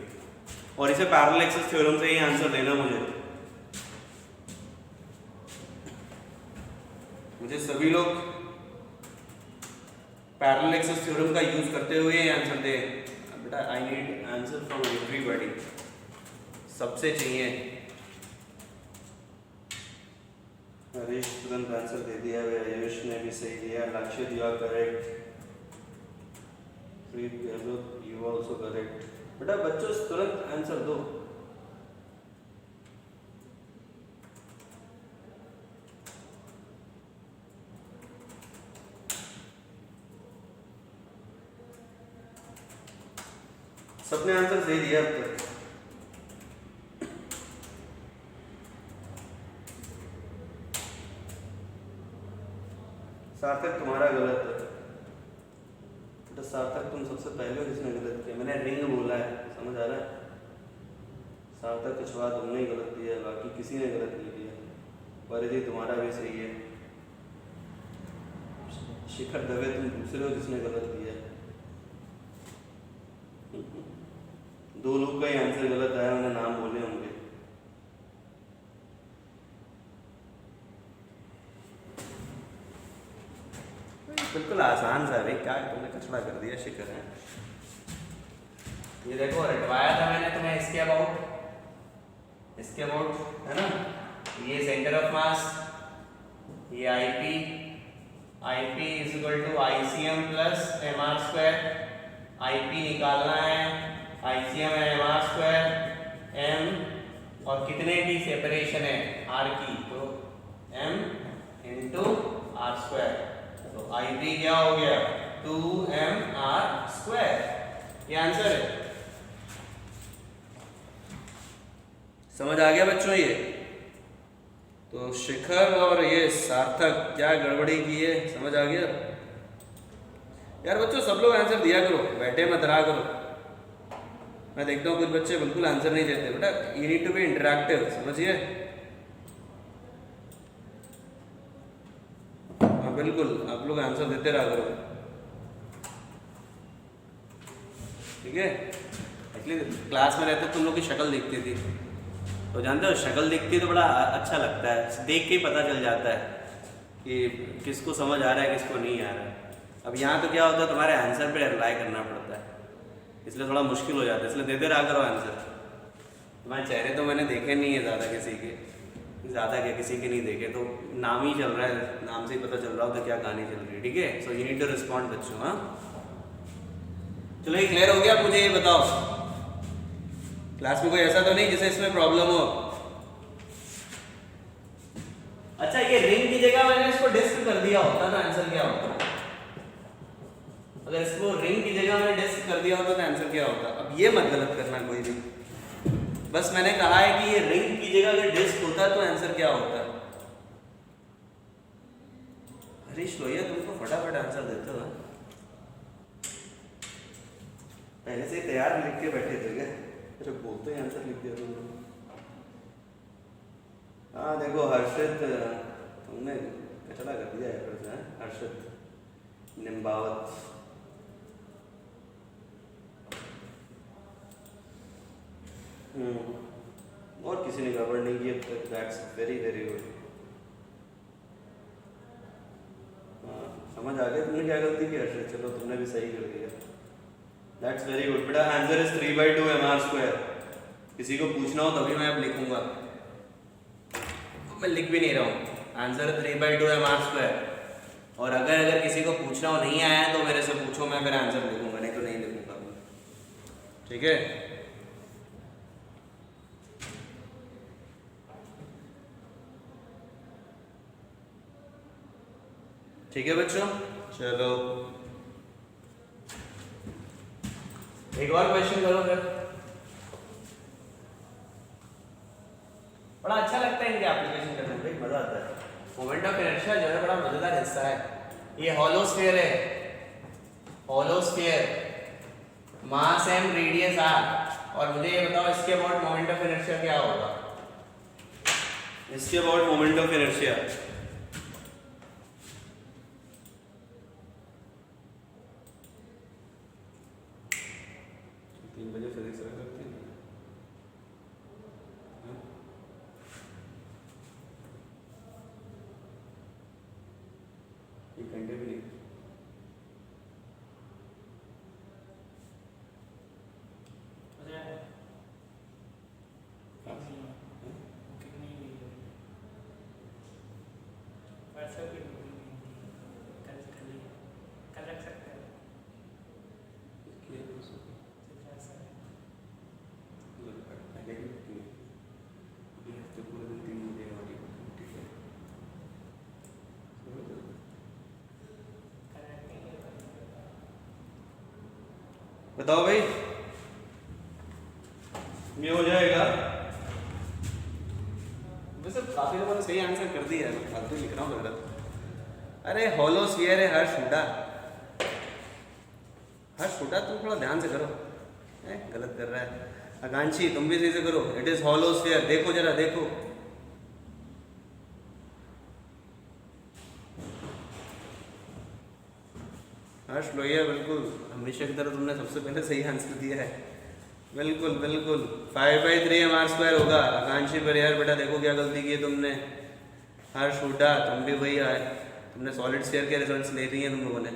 और इसे पैरेलल एक्सिस थ्योरम से ही आंसर देना मुझे सभी लोग पैरेलल एक्सिस थ्योरम का यूज करते हुए आंसर दे बेटा। I need answer from everybody, सबसे चाहिए। हरीश तुरंत आंसर दे दिया, आयुष ने भी सही दिया, Lakshit you are correct, Preet Gehlot you also correct. बेटा बच्चों तुरंत आंसर दो। सबने आंसर सही दिया अब तक। सार्थक तुम्हारा गलत है तो सार्थक तुम सबसे पहले किसने गलत किया? मैंने रिंग बोला है, समझ आ रहा है? सार्थक कुशवाहा तुमने ही गलत दिया है, बाकी किसी ने गलत नहीं दिया। परिधि तुम्हारा भी सही है। शिखर दवे तुम दूसरे हो जिसने गलत दिया है। दो लोग का ही आंसर गलत आया, मैंने नाम बोले होंगे। बिल्कुल आसान सा है, क्या तुमने कचरा कर दिया, शिकर है। ये देखो रटवाया था मैंने तुम्हें इसके अबाउट है ना। ये सेंटर ऑफ मास, ये IP is equal to ICM plus MR square. IP निकालना है, आईसीएम है एमआर स्क्वायर, एम और कितने की सेपरेशन है, आर की, तो एम इंटू आर स्क्वायर। तो आईपी क्या हो गया, 2mr स्क्वायर। ये आंसर है। समझ आ गया बच्चों? ये तो शिखर और ये सार्थक क्या गड़बड़ी की है, समझ आ गया यार बच्चों? सब लोग आंसर दिया करो, बैठे मत रहा करो। मैं देखता हूँ कुछ बच्चे बिल्कुल आंसर नहीं देते। बेटा you need to be interactive, समझिए। हाँ बिल्कुल, आप लोग आंसर देते रहा करो, ठीक है। एक्चुअली क्लास में रहते तुम लोग की शक्ल दिखती थी, तो जानते हो शक्ल दिखती तो बड़ा अच्छा लगता है, देख के ही पता चल जाता है कि किसको समझ आ रहा है किसको नहीं आ रहा है। अब यहाँ तो क्या होता है, तुम्हारे आंसर पे रिलाई करना पड़ता है, इसलिए थोड़ा मुश्किल हो जाता है। इसलिए देते रहा करो आंसर। तुम्हारे चेहरे तो मैंने देखे नहीं है ज़्यादा किसी के, ज़्यादा क्या किसी के नहीं देखे, तो नाम ही चल रहा है, नाम से ही पता चल रहा हो तो क्या कहानी चल रही है, ठीक है। So you need to respond बच्चों। हाँ चलो ये क्लियर हो गया। मुझे ये बताओ, क्लास में कोई ऐसा तो नहीं जिसे इसमें प्रॉब्लम हो? अच्छा ये रिंग की जगह मैंने इसको डिस्क कर दिया होता तो आंसर क्या होता? अगर इसको रिंग की जगह मैंने डिस्क कर दिया होता तो आंसर क्या होता? अब ये मत गलत करना कोई भी, बस मैंने कहा है कि ये रिंग की जगह अगर डिस्क होता तो आंसर क्या होता? हरीश लोहिया तुमको फटाफट आंसर देते हो, पहले से तैयार लिख के बैठे थे क्या? अरे बोलते ही आंसर लिख दिया तुमने। हाँ देखो हर्षित, तुमने कचरा कर दिया है फिर से। हर्षित निम्बावत, और किसी ने गड़बड़ नहीं की, दैट्स वेरी वेरी गुड। समझ आ गया तुमने क्या गलती की हर्षित, चलो तुमने भी सही कर दिया, दैट्स वेरी गुड। बेटा आंसर इज 3/2 mr स्क्वायर। किसी को पूछना हो तभी मैं अब लिखूंगा, मैं लिख भी नहीं रहा हूँ, आंसर 3/2 mr स्क्वायर। और अगर किसी को पूछना हो नहीं आया है तो मेरे से पूछो, मैं फिर आंसर लिखूंगा, नहीं तो नहीं लिखूंगा, ठीक है। ठीक है बच्चों, चलो एक और क्वेश्चन करो फिर। बड़ा अच्छा लगता है इनके एप्लीकेशन करने में, मजा आता है। मोमेंट ऑफ इनर्शिया जो है बड़ा मजेदार हिस्सा है। ये हॉलो स्फीयर है, हॉलो स्फीयर, मास m रेडियस r। और मुझे ये बताओ इसके अबाउट मोमेंट ऑफ इनर्शिया क्या होगा? इसके about moment of inertia physics रख सकते हैं। एक घंटे भी नहीं। बताओ भाई, ये हो जाएगा? वैसे काफी लोगों ने सही आंसर कर दिया है, फालतू लिख रहा हूँ गलत। अरे हॉलो स्फीयर है हर्ष हुडा, हर्ष हुडा तुम थोड़ा ध्यान से करो, गलत कर रहा है। आकांक्षी तुम भी सही से करो, इट इज हॉलो स्फीयर, देखो जरा देखो। हर्ष लोहिया बिल्कुल हमेशा की तरह तुमने सबसे पहले सही आंसर दिया है। बिल्कुल बिल्कुल 5/3 mr² होगा। आकांक्षी पर यार बेटा देखो क्या गलती की है तुमने। हर्ष उठा, तुम भी वही आए, तुमने सॉलिड स्फीयर के रिजल्ट्स ले लिए तुम लोगों ने।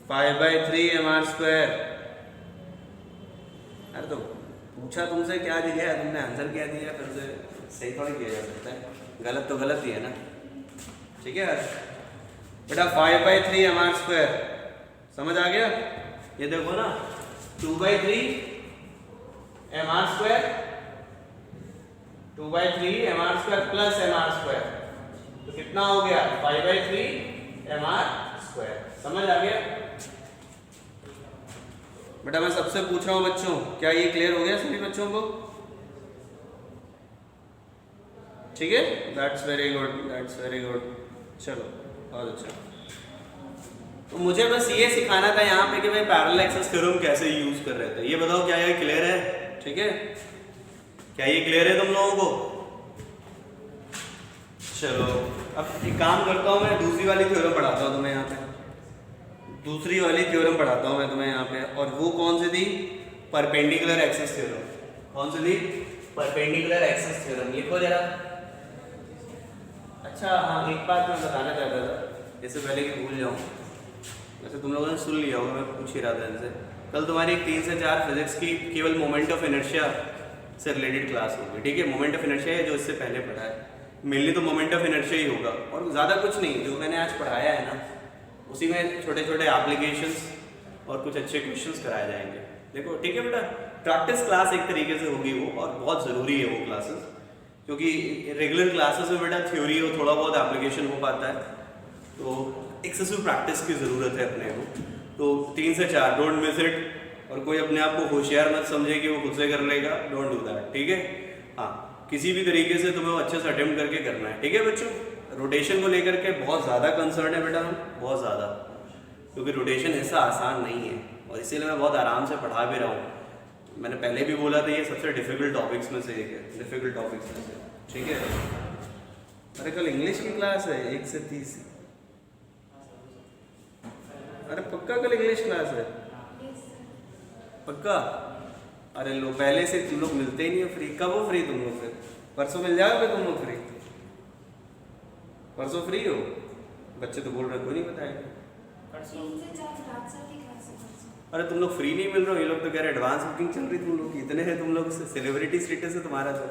5/3 mr²। अरे तो पूछा तुमसे क्या दिया, तुमने आंसर क्या दिया, फिर से सही थोड़ी किया जा सकता है, गलत तो गलत ही है ना। ठीक है हर्ष बेटा 5/3 mr², समझ आ गया। ये देखो ना 2/3 mr², 2/3 mr² प्लस mr², तो कितना हो गया 5/3 mr²। समझ आ गया बेटा। मैं सबसे पूछ रहा हूँ बच्चों, क्या ये क्लियर हो गया सभी बच्चों को? ठीक है, that's very good, that's very good. चलो बहुत अच्छा। तो मुझे बस ये सिखाना था यहाँ पे कि भाई पैरेलल एक्सेस थ्योरम कैसे यूज कर रहे थे। ये बताओ क्या ये क्लियर है? ठीक है, क्या ये क्लियर है तुम लोगों को? चलो अब एक काम करता हूँ, मैं दूसरी वाली थ्योरम पढ़ाता हूँ तुम्हें यहाँ पे। दूसरी वाली थ्योरम पढ़ाता हूँ मैं तुम्हें यहाँ पे, और वो कौन सी थी? Perpendicular axes theorem. कौन सी थी? Perpendicular axes theorem. लिखो जरा। अच्छा हाँ, एक बात मैं बताना चाहता था इससे पहले कि भूल जाऊँ। वैसे तुम लोगों ने सुन लिया होगा, मैं पूछ ही रहा था इनसे। कल तुम्हारी 3 से 4 फिजिक्स की केवल मोमेंट ऑफ इनर्शिया से रिलेटेड क्लास होगी। ठीक है, मोमेंट ऑफ इनर्शिया है जो इससे पहले पढ़ा है, मेनली तो मोमेंट ऑफ इनर्शिया ही होगा, और ज़्यादा कुछ नहीं। जो मैंने आज पढ़ाया है ना, उसी में छोटे छोटे एप्लीकेशंस और कुछ अच्छे क्वेश्चंस कराए जाएंगे। देखो ठीक है बेटा, प्रैक्टिस क्लास एक तरीके से होगी वो, और बहुत ज़रूरी है वो क्लासेस, क्योंकि रेगुलर क्लासेस में बेटा थ्योरी और थोड़ा बहुत एप्लीकेशन हो पाता है, तो एक्सेसिव प्रैक्टिस की ज़रूरत है अपने को। तो 3 से 4 डोंट मिस इट। और कोई अपने आप को होशियार मत समझे कि वो खुद से कर लेगा, डोंट डू दैट। ठीक है, हाँ, किसी भी तरीके से तुम्हें अच्छे से अटेम्प्ट करके करना है। ठीक है बच्चों, रोटेशन को लेकर के बहुत ज़्यादा कंसर्न है बेटा हम, बहुत ज़्यादा, क्योंकि रोटेशन ऐसा आसान नहीं है, और इसीलिए मैं बहुत आराम से पढ़ा भी रहा हूँ। मैंने पहले भी बोला था ये सबसे डिफ़िकल्ट टॉपिक्स में से एक है, डिफ़िकल्ट टॉपिक्स में से। ठीक है, अरे कल इंग्लिश की क्लास है 1 से 30। अरे पक्का कल इंग्लिश क्लास है? पक्का? अरे लो, पहले से तुम लोग मिलते ही नहीं हो फ्री। कब हो फ्री तुम लोग? फिर परसों मिल जाओगे तुम लोग फ्री? परसों फ्री हो? बच्चे तो बोल रहे कोई नहीं बताएगा। अरे तुम लोग फ्री नहीं मिल रहे हो, ये लोग तो कह रहे एडवांस बुकिंग चल रही तुम लोग की। इतने हैं तुम लोग, सेलिब्रिटी स्टेटस है तुम्हारा तो।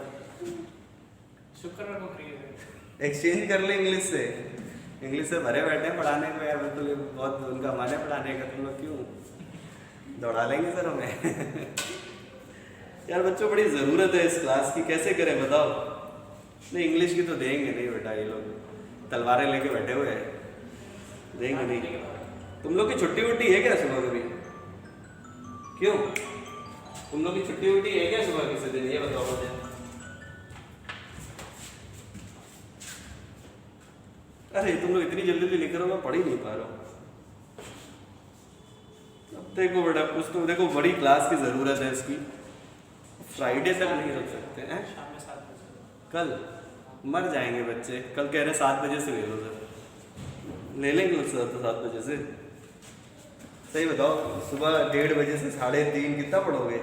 शुक्रवार को फ्री है। एक्सचेंज कर ले इंग्लिश से, इंग्लिश से भरे बैठे हैं पढ़ाने को यार, बिल्कुल बहुत उनका मन है पढ़ाने का। तुम लोग क्यों दौड़ा लेंगे सर हमें? यार बच्चों बड़ी ज़रूरत है इस क्लास की, कैसे करें बताओ? नहीं इंग्लिश की तो देंगे नहीं बेटा, ये लोग तलवारें लेके बैठे हुए हैं, देंगे नहीं। तुम लोग की छुट्टी वुट्टी है क्या सुबह कभी? क्यों तुम लोग की छुट्टी वुट्टी है क्या सुबह किसी दिन? ये बताओ मुझे। अरे तुम लोग इतनी जल्दी लिख रहे हो, मैं पढ़ ही नहीं पा रहा हूँ। अब देखो बेटा, कुछ तो देखो, बड़ी क्लास की ज़रूरत है इसकी। फ्राइडे तक नहीं रख सकते हैं? शाम में 7 बजे। कल मर जाएंगे बच्चे। कल कह रहे 7 बजे से ले लो सर, ले लेंगे सर तो 7 बजे से। सही बताओ, सुबह 1:30 बजे से 3:30 कितना पढ़ोगे?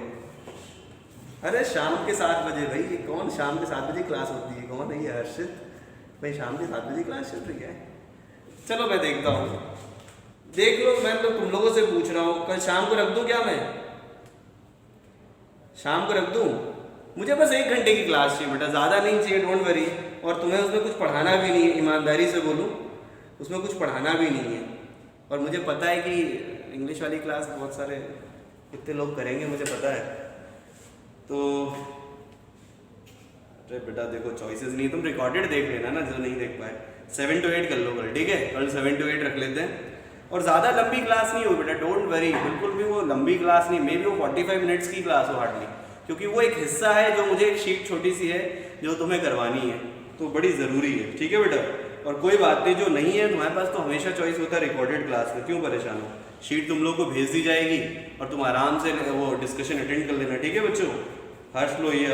अरे शाम के 7 बजे भाई, ये कौन शाम के 7 बजे क्लास होती है? कौन है ये हर्षित भाई? शाम के 7 बजे क्लास चल रही है? चलो मैं देखता हूँ, देख लो। मैं तो तुम लोगों से पूछ रहा हूँ, कल शाम को रख दूँ क्या? मैं शाम को रख दूँ? मुझे बस 1 घंटे की क्लास चाहिए बेटा, ज़्यादा नहीं चाहिए, डोंट वरी। और तुम्हें उसमें कुछ पढ़ाना भी नहीं है, ईमानदारी से बोलूँ, उसमें कुछ पढ़ाना भी नहीं है। और मुझे पता है कि इंग्लिश वाली क्लास बहुत सारे कितने लोग करेंगे, मुझे पता है। तो अरे बेटा देखो, चॉइसेस नहीं, तुम रिकॉर्डेड देख लेना ना जो नहीं देख पाए। 7 to 8 कर लो कल, ठीक है? कल 7 to 8 रख लेते हैं। और ज़्यादा लंबी क्लास नहीं हो बेटा, डोंट वरी, बिल्कुल भी वो लंबी क्लास नहीं। मे बी वो 45 मिनट्स की क्लास हो हार्डली, क्योंकि वो एक हिस्सा है जो मुझे, एक शीट छोटी सी है जो तुम्हें करवानी है, तो बड़ी ज़रूरी है। ठीक है बेटा? और कोई बात नहीं, जो नहीं है तुम्हारे पास तो हमेशा चॉइस होता है रिकॉर्डेड क्लास में, क्यों परेशान हो? शीट तुम लोग को भेज दी जाएगी और तुम आराम से वो डिस्कशन अटेंड कर लेना। ठीक है बच्चों? हर्ष लो ये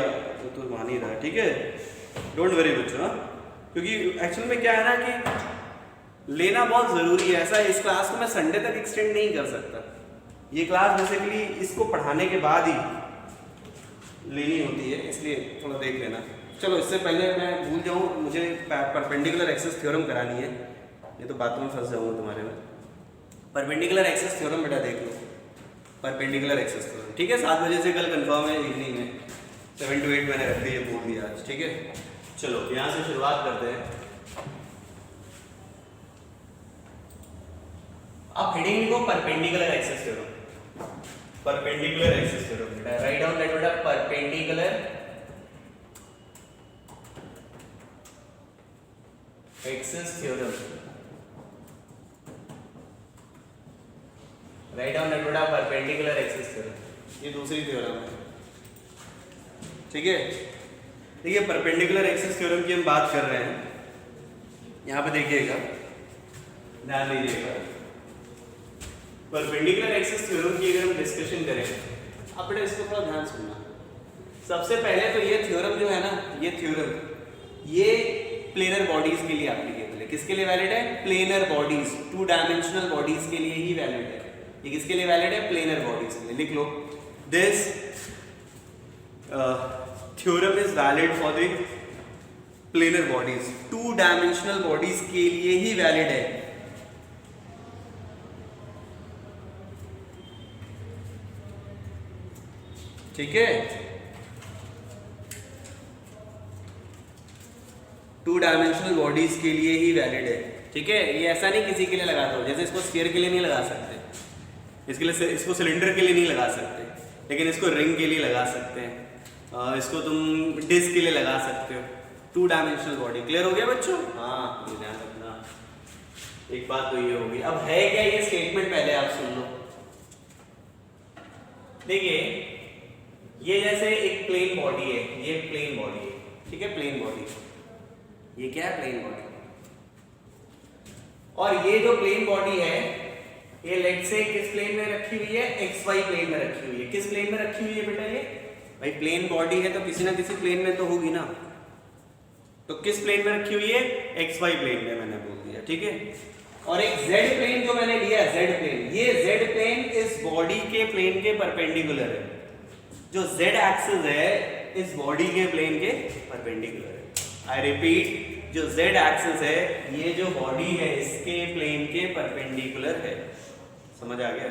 तो मान ही रहा है, ठीक है? डोंट वरी बच्चों, हाँ, क्योंकि एक्चुअल में क्या है ना कि लेना बहुत ज़रूरी है। ऐसा इस क्लास को मैं संडे तक एक्सटेंड नहीं कर सकता, ये क्लास बेसिकली इसको पढ़ाने के बाद ही लेनी होती है, इसलिए थोड़ा देख लेना। चलो इससे पहले मैं भूल जाऊँ, मुझे परपेंडिकुलर एक्सिस थ्योरम करानी है, ये तो बातों में फंस जाऊँगा तुम्हारे में। परपेंडिकुलर एक्सिस थ्योरम बेटा देख लो, परपेंडिकुलर एक्सिस थ्योरम, ठीक है। 7 बजे से कल कंफर्म है इवनिंग में, 7 to 8 मैंने रख दी है, बोल दिया आज, ठीक है। चलो यहाँ से शुरुआत करते हैं। आप हेडिंग लिखो perpendicular axis theorem, perpendicular axis theorem बेटा, राइट डाउन दैट बेटा perpendicular axis theorem, write down that बेटा परपेंडिकुलर एक्सिस थ्योरम। ये दूसरी थ्योरम है, ठीक है। देखिए परपेंडिकुलर एक्सिस थ्योरम की हम बात कर रहे हैं, यहाँ पे देखिएगा, ध्यान दीजिएगा। परपेंडिकुलर एक्सिस थ्योरम की अगर हम डिस्कशन करें, आप बेटा इसको थोड़ा ध्यान सुनना। सबसे पहले तो ये थ्योरम जो है ना, ये थ्योरम ये प्लेनर बॉडीज के लिए एप्लीकेबल है। किसके लिए वैलिड है? प्लेनर बॉडीज, 2 डायमेंशनल बॉडीज के लिए ही वैलिड है। ये किसके लिए वैलिड है? प्लेनर बॉडीज के लिए। लिख लो, this theorem is valid for the planar bodies, 2 dimensional bodies के लिए ही वैलिड है। ठीक है, 2 डायमेंशनल बॉडीज के लिए ही वैलिड है, ठीक है। ये ऐसा नहीं किसी के लिए लगा दो, जैसे इसको स्फीयर के लिए नहीं लगा सकते, इसके लिए इसको सिलेंडर के लिए नहीं लगा सकते, लेकिन इसको रिंग के लिए लगा सकते हैं, इसको तुम डिस्क के लिए लगा सकते हो। 2 डायमेंशनल बॉडी, क्लियर हो गया बच्चों? हाँ, ये ध्यान रखना। एक बात तो ये होगी। अब है क्या ये स्टेटमेंट, पहले आप सुन लो। देखिए ये जैसे एक प्लेन बॉडी है, ये प्लेन बॉडी है, ठीक है, प्लेन बॉडी, ये क्या है? Plane body. और ये जो प्लेन बॉडी है, ये लेट से किस प्लेन में रखी हुई है? XY प्लेन में रखी हुई है। किस प्लेन में रखी हुई है बेटा? ये भाई प्लेन बॉडी है तो किसी ना किसी प्लेन में तो होगी ना, तो किस प्लेन में रखी हुई है? XY प्लेन में, मैंने बोल दिया, ठीक है। और एक Z प्लेन जो मैंने लिया, Z प्लेन, ये Z प्लेन इस बॉडी के प्लेन के परपेंडिकुलर है। जो Z एक्सिस है इस बॉडी के प्लेन के परपेंडिकुलर है। आई रिपीट, जो Z एक्सिस है, ये जो बॉडी है इसके प्लेन के परपेंडिकुलर है। समझ आ गया?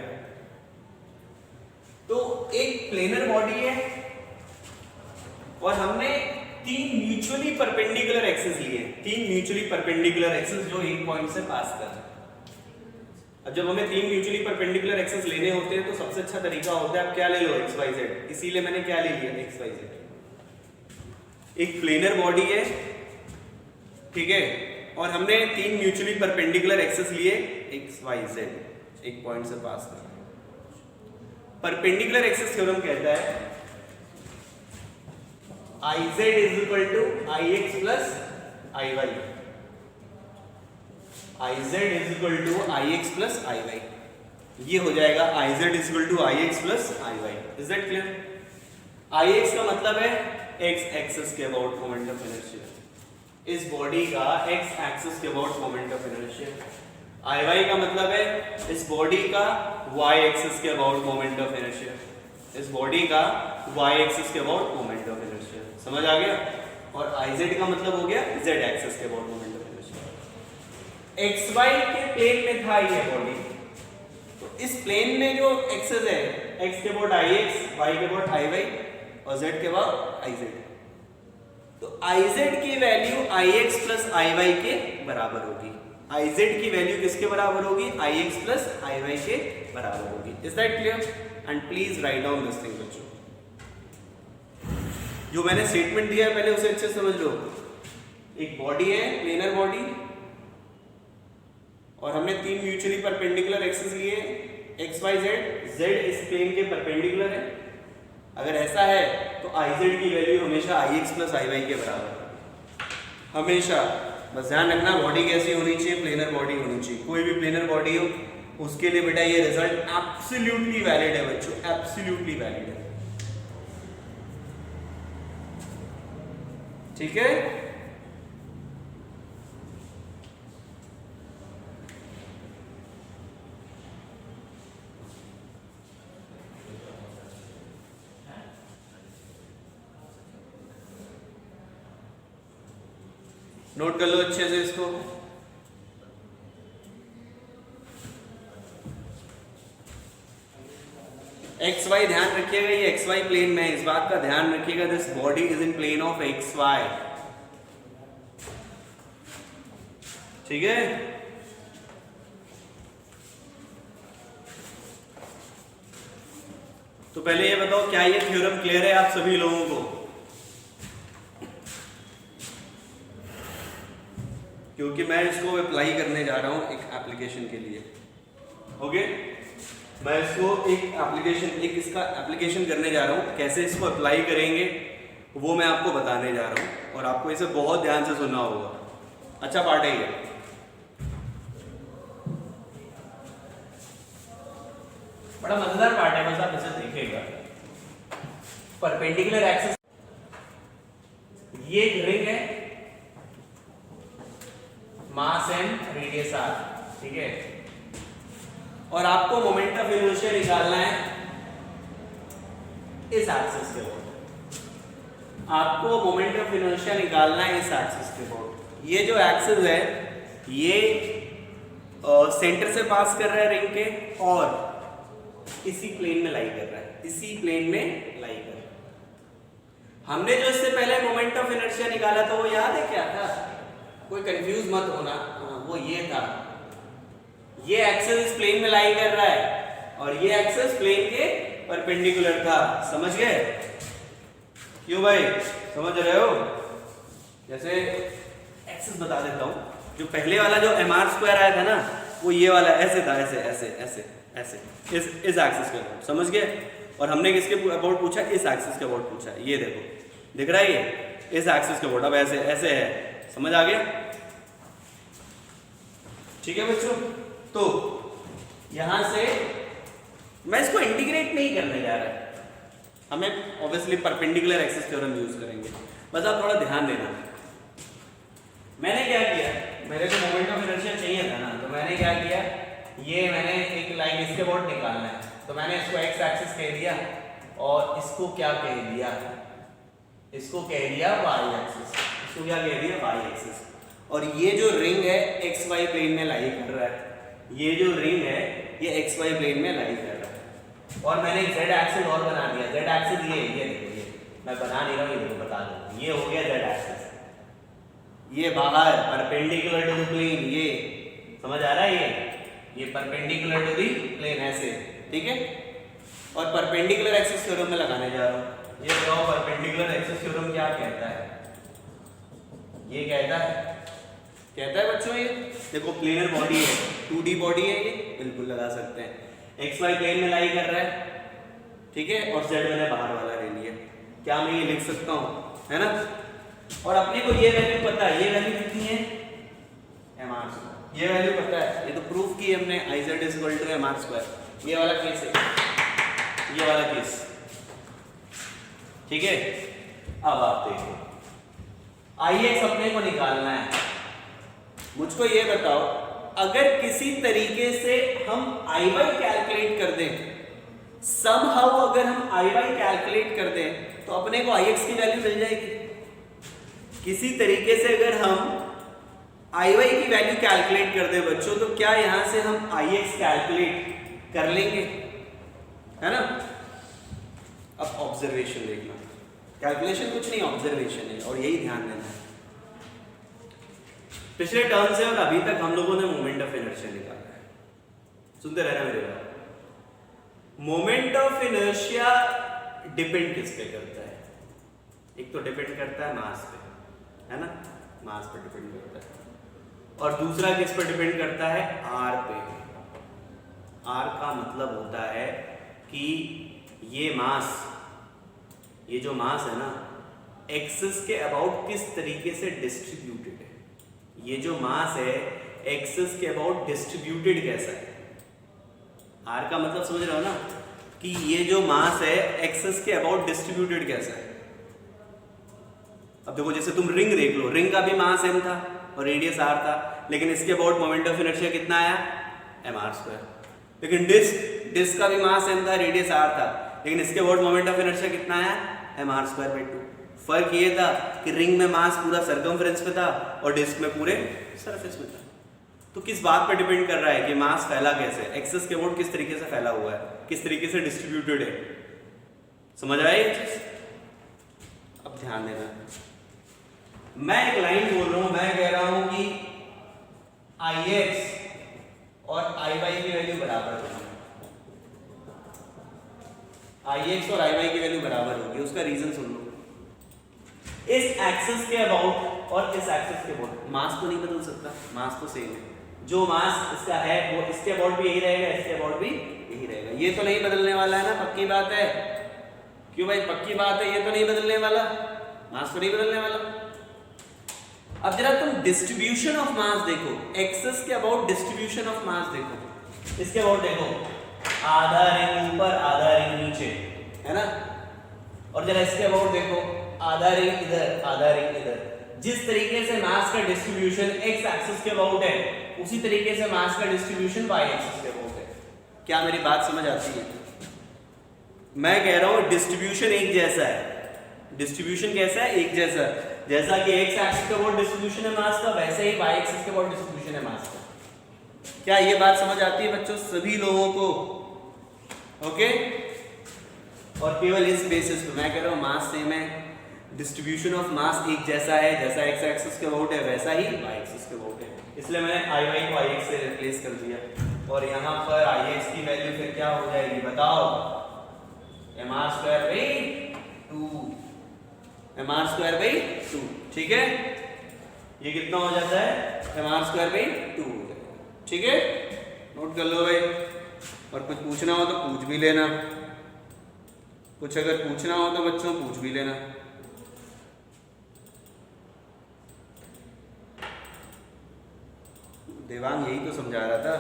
तो एक प्लेनर बॉडी है और हमने 3 म्यूचुअली परपेंडिकुलर एक्सिस लिए, 3 म्यूचुअली परपेंडिकुलर एक्सिस जो एक पॉइंट से पास कर रहे हैं। अब जब हमें 3 म्यूचुअली परपेंडिकुलर एक्सिस लेने होते हैं तो सबसे अच्छा तरीका होता है, आप क्या ले लो? XYZ। इसीलिए मैंने क्या ले लिया? XYZ। एक प्लेनर बॉडी है, ठीक है, और हमने 3 म्यूचुअली परपेंडिकुलर एक्सिस लिए XYZ, एक पॉइंट से पास कर। परपेंडिकुलर एक्सिस थ्योरम कहता है IZ is equal to IX plus IY, IZ is equal to IX plus IY। ये हो जाएगा IZ is equal to IX plus IY। Is that clear? IX का मतलब है X एक्सिस के अबाउट मोमेंट ऑफ इनर्शिया, इस body का X axis के about moment of inertia. IY का मतलब है इस बॉडी का Y एक्सिस के अबाउट मोमेंट ऑफ इनर्शिया, इस बॉडी का Y एक्सिस के अबाउट मोमेंट ऑफ इनर्शिया। समझ आ गया? और IZ का मतलब हो गया Z एक्सिस के about moment of inertia. XY के प्लेन में था ये बॉडी, तो इस प्लेन में जो एक्सिस है, X के अबाउट IX, Y के अबाउट IY और Z के अबाउट IZ, तो IZ की वैल्यू IX प्लस IY के बराबर होगी। IZ की वैल्यू किसके बराबर होगी? IX प्लस IY के बराबर होगी। Is that clear? And please write down this thing बच्चों। जो मैंने स्टेटमेंट दिया है पहले उसे अच्छे से समझ लो। एक बॉडी है, प्लेनर बॉडी, और हमने 3 म्यूचुअली परपेंडिकुलर एक्सिस लिए XYZ, Z इस प्लेन के परपेंडिकुलर है। अगर ऐसा है तो IZ की वैल्यू हमेशा IX प्लस IY के बराबर है, हमेशा। बस ध्यान रखना बॉडी कैसी होनी चाहिए? प्लेनर बॉडी होनी चाहिए। कोई भी प्लेनर बॉडी हो उसके लिए बेटा ये रिजल्ट एब्सोल्युटली वैलिड है बच्चों, एब्सोल्युटली वैलिड है, ठीक है। नोट कर लो अच्छे से इसको। एक्स वाई ध्यान रखिएगा, ये एक्स वाई प्लेन में है, इस बात का ध्यान रखिएगा, this body is in plane of X Y. ठीक है, तो पहले ये बताओ क्या ये थ्योरम क्लियर है आप सभी लोगों को? क्योंकि मैं इसको अप्लाई करने जा रहा हूं एक एप्लीकेशन के लिए। ओके, मैं इसको एक इसका एप्लीकेशन करने जा रहा हूं, कैसे इसको अप्लाई करेंगे वो मैं आपको बताने जा रहा हूं, और आपको इसे बहुत ध्यान से सुनना होगा। अच्छा पार्ट है ये। बड़ा मजेदार पार्ट है, बस आप इसे देखिएगा। परपेंडिकुलर एक्सिस, ये एक रिंग है, मास एंड रेडियस आर, ठीक है, और आपको मोमेंट ऑफ इनर्शिया निकालना है इस एक्सिस के अबाउट। आपको मोमेंट ऑफ इनर्शिया निकालना है इस एक्सिस के अबाउट। ये जो एक्सिस है ये सेंटर से पास कर रहा है रिंग के, और इसी प्लेन में लाई कर रहा है, इसी प्लेन में लाई कर रहा है। हमने जो इससे पहले मोमेंट ऑफ इनर्शिया निकाला था वो याद है क्या था? कोई कंफ्यूज मत होना, वो ये था, ये एक्सिस इस प्लेन में लाई कर रहा है और ये एक्सिस प्लेन के परपेंडिकुलर था। समझ गए? क्यों भाई, समझ रहे हो? जैसे एक्सिस बता देता हूं, जो पहले वाला जो mr² आया था ना, वो ये वाला ऐसे था, ऐसे ऐसे ऐसे ऐसे, इस एक्सिस के अबाउट। समझ गए? और हमने किसके अबाउट पूछा? इस एक्सिस के अबाउट पूछा। ये देखो दिख रहा है, ये इस एक्सिस के अबाउट। अब ऐसे ऐसे है, समझ आ गया? ठीक है बच्चों, तो यहां से मैं इसको इंटीग्रेट नहीं करने जा रहा, हमें obviously perpendicular axis theorem use करेंगे। बस आप थोड़ा ध्यान देना। मैंने क्या किया, मेरे को मोमेंट ऑफ इनर्शिया चाहिए था ना, तो मैंने क्या किया, ये मैंने एक लाइन इसके अबाउट निकालना है, तो मैंने इसको एक्स एक्सिस कह दिया और इसको क्या कह दिया, इसको कह दिया वाई एक्सिस। इसको क्या कह दिया? Y axis. और ये जो रिंग है एक्स वाई प्लेन में लाई कर रहा है, ये जो रिंग है ये एक्स वाई प्लेन में लाई कर रहा है। और मैंने जेड एक्सिस और बना दिया। जेड एक्सिस ये देखो, ये मैं बना नहीं रहा हूँ, ये देखो बता दो, ये हो गया जेड एक्सिस। ये बाहर परपेंडिकुलर टू द प्लेन, ये समझ आ रहा है? ये परपेंडिकुलर टू द प्लेन ऐसे, ठीक है। और परपेंडिकुलर एक्सिस थ्योरम में लगाने जा रहा हूँ। ये बताओ परपेंडिकुलर एक्सिस थ्योरम क्या कहता है? ये कहता है बच्चों, ये देखो प्लेनर बॉडी है, 2D बॉडी है, ये बिल्कुल लगा सकते हैं। एक्स वाई प्लेन में लाई कर रहा है, ठीक है, और जेड मैंने बाहर वाला ले लिया। क्या मैं ये लिख सकता हूँ, है ना? और अपने को ये वैल्यू पता है, ये वैल्यू कितनी है? mr²। ये वैल्यू पता है, ये तो प्रूफ की हमने, Iz = mr²। ये वाला केस है, ये वाला केस, ठीक है। अब आप देखो, Ix अपने को निकालना है। मुझको ये बताओ, अगर किसी तरीके से हम Iy कैलकुलेट कर दें, समहाउ अगर हम Iy कैलकुलेट कर दें, तो अपने को Ix की वैल्यू मिल जाएगी। किसी तरीके से अगर हम Iy की वैल्यू कैलकुलेट कर दें बच्चों, तो क्या यहां से हम Ix कैलकुलेट कर लेंगे, है ना? अब ऑब्जर्वेशन देखना, कैलकुलेशन कुछ नहीं, ऑब्जर्वेशन है, और यही ध्यान देना है। पिछले टर्म से और अभी तक हम लोगों ने मोमेंट ऑफ इनर्शिया निकाला है। सुनते रहना मेरे बात। मोमेंट ऑफ इनर्शिया डिपेंड किस पे करता है? एक तो डिपेंड करता है मास पे, है ना? मास पे डिपेंड करता है। और दूसरा किस पर डिपेंड करता है? आर पे। आर का मतलब होता है कि ये मास, ये जो मास है ना, एक्सिस के अबाउट किस तरीके से डिस्ट्रीब्यूटेड है। ये जो मास है एक्सिस के अबाउट डिस्ट्रीब्यूटेड कैसा है? आर का मतलब समझ रहे हो ना, कि ये जो मास है एक्सिस के अबाउट डिस्ट्रीब्यूटेड कैसा है। अब देखो, जैसे तुम रिंग देख लो, रिंग का भी मास m था और रेडियस r था, लेकिन इसके अबाउट मोमेंट ऑफ इनर्शिया कितना आया? mr²। लेकिन डिस्क का भी मास m था, रेडियस r था, लेकिन इसके अबाउट मोमेंट ऑफ इनर्शिया कितना आया? M are square by 2। फर्क ये था कि रिंग में मास पूरा सरकमफ्रेंस पे था और डिस्क में पूरे सरफेस में था। तो किस बात पर डिपेंड कर रहा है कि मास फैला कैसे, एक्सेस के अबाउट किस तरीके से फैला हुआ है, किस तरीके से डिस्ट्रीब्यूटेड है। समझ आया ये चीज? अब ध्यान देना, मैं एक लाइन बोल रहा हूं, मैं कह रहा हूं कि Ix और Iy की वैल्यू बराबर होगी, Ix और Iy की वैल्यू बराबर होगी। उसका रीजन सुन लो, इस एक्सिस के अबाउट और इस एक्सिस के अबाउट मास तो नहीं बदल सकता, मास तो सेम है। जो मास इसका है वो इसके अबाउट भी यही रहेगा, इसके अबाउट भी यही रहेगा। ये तो नहीं बदलने वाला है ना, पक्की बात है। क्यों भाई पक्की बात है, ये तो नहीं बदलने वाला, मास तो नहीं बदलने वाला। अब जरा तुम डिस्ट्रीब्यूशन ऑफ मास देखो, एक्सेस के अबाउट डिस्ट्रीब्यूशन ऑफ मास देखो, इसके अबाउट देखो, आधा रिंग ऊपर आधा रिंग नीचे, है ना। और जरा इसके अबाउट देखो, आधा रिंग इधर आधा रिंग इधर। जिस तरीके से मास का डिस्ट्रीब्यूशन एक्स एक्सिस के अबाउट है, उसी तरीके से मास का डिस्ट्रीब्यूशन वाई एक्सिस के अबाउट है। क्या मेरी बात समझ आती है? मैं कह रहा हूं डिस्ट्रीब्यूशन एक जैसा है। डिस्ट्रीब्यूशन कैसा है? एक जैसा। जैसा कि एक्स एक्सिस के अबाउट डिस्ट्रीब्यूशन है मास का, वैसे ही वाई एक्सिस के अबाउट डिस्ट्रीब्यूशन है मास का। क्या ये बात समझ आती है बच्चों सभी लोगों को? ओके। और केवल इस बेसिस पे मैं कह रहा हूं मास सेम है, डिस्ट्रीब्यूशन ऑफ मास एक जैसा है, जैसा एक्स एक्सिस के अबाउट है वैसा ही वाई एक्सिस के अबाउट है। इसलिए मैंने आई वाई को आई एक्स से रिप्लेस कर दिया। और यहाँ पर आई एक्स की वैल्यू फिर क्या हो जाएगी बताओ? M are square by 2, M are square by 2। ठीक है, ये कितना हो जाता है? एम आर स्क्वायर बाई 2 हो जाएगा। ठीक है, नोट कर लो भाई। और कुछ पूछना हो तो पूछ भी लेना, कुछ अगर पूछना हो तो बच्चों पूछ भी लेना। देवांग यही तो समझा रहा था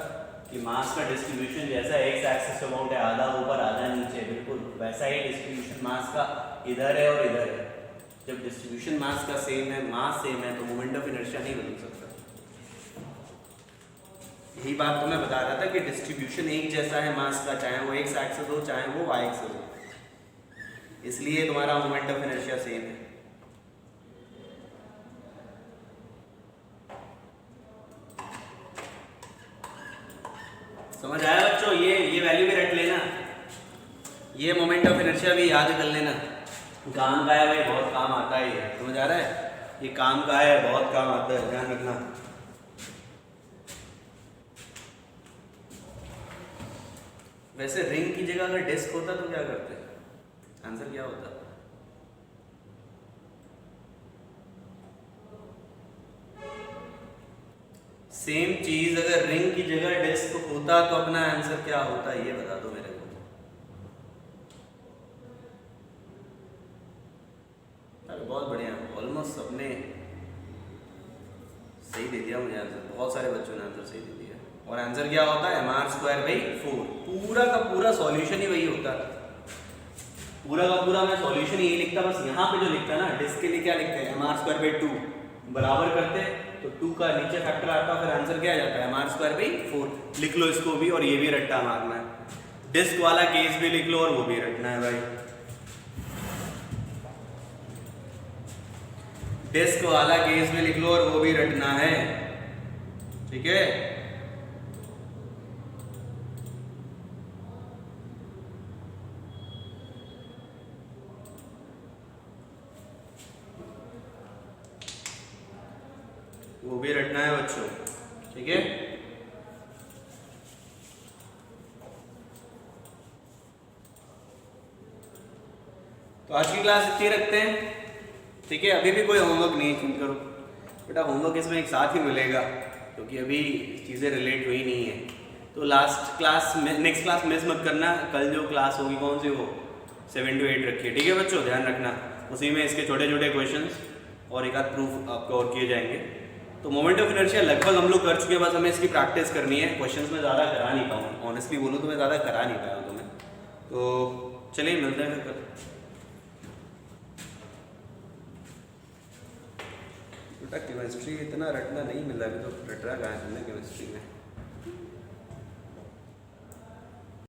कि मास का डिस्ट्रीब्यूशन जैसा एक्स एक्सिस के अबाउट है, आधा ऊपर आधा नीचे, बिल्कुल वैसा ही डिस्ट्रीब्यूशन मास का इधर है और इधर है। जब डिस्ट्रीब्यूशन मास का सेम है, मास सेम है, तो मोमेंट ऑफ इनर्शिया नहीं बदल सकता। यही बात तो मैं बता रहा था कि डिस्ट्रीब्यूशन एक जैसा है मास का, चाहे वो एक्स एक्सिस हो चाहे वो वाई एक्सिस हो, इसलिए तुम्हारा मोमेंट ऑफ इनर्शिया सेम है। समझ आया बच्चों? ये वैल्यू भी रट लेना, ये मोमेंट ऑफ इनर्शिया भी याद कर लेना। काम का है भाई, बहुत काम आता है ये, समझ आ रहा है? ये काम का है, बहुत काम आता है, ध्यान रखना। वैसे रिंग की जगह अगर डिस्क होता तो क्या करते? आंसर क्या होता? सेम चीज अगर रिंग की जगह डिस्क होता तो अपना आंसर क्या होता, ये बता दो मेरे को। अरे बहुत बढ़िया, ऑलमोस्ट सबने सही दे दिया मुझे आंसर, बहुत सारे बच्चों ने आंसर सही दे दिया। और आंसर क्या होता है? M are square by 4। पूरा का पूरा सॉल्यूशन ही वही होता है, पूरा का पूरा मैं सॉल्यूशन यही लिखता। बस यहाँ पे जो लिखता है ना डिस्क के लिए क्या लिखते हैं? एम आर स्क्वायर बाई 2 बराबर करते तो 2 का नीचे फैक्टर आता, फिर आंसर क्या आ जाता है? M are square by 4। लिख लो इसको भी, और ये भी रट्टा मारना है। डिस्क वाला केस भी लिख लो और वो भी रटना है भाई। डिस्क वाला केस भी लिख लो और वो भी रटना है। ठीक है, वो भी रटना है बच्चों। ठीक है, तो आज की क्लास इतनी रखते हैं। ठीक है, अभी भी कोई होमवर्क नहीं चिंता करो बेटा, होमवर्क इसमें एक साथ ही मिलेगा क्योंकि अभी चीज़ें रिलेट हुई नहीं है। तो लास्ट क्लास में, नेक्स्ट क्लास मिस मत करना। कल जो क्लास होगी कौन सी, वो 7 to 8 रखिए। ठीक है बच्चों, ध्यान रखना। उसी में इसके छोटे छोटे क्वेश्चंस और एक आध प्रूफ आपको और किए जाएंगे। तो मोमेंट ऑफ इनर्शिया लगभग हम लोग कर चुके हैं, बस हमें इसकी प्रैक्टिस करनी है। क्वेश्चंस में ज़्यादा करा नहीं पाऊँ, ऑनेस्टली बोलूँ तो मैं ज़्यादा करा नहीं पाया तुम्हें। तो चलिए मिलते हैं फिर कल। बेटा केमिस्ट्री इतना रटना नहीं मिला, अभी तो रट रहा कहाँ तुमने केमिस्ट्री में।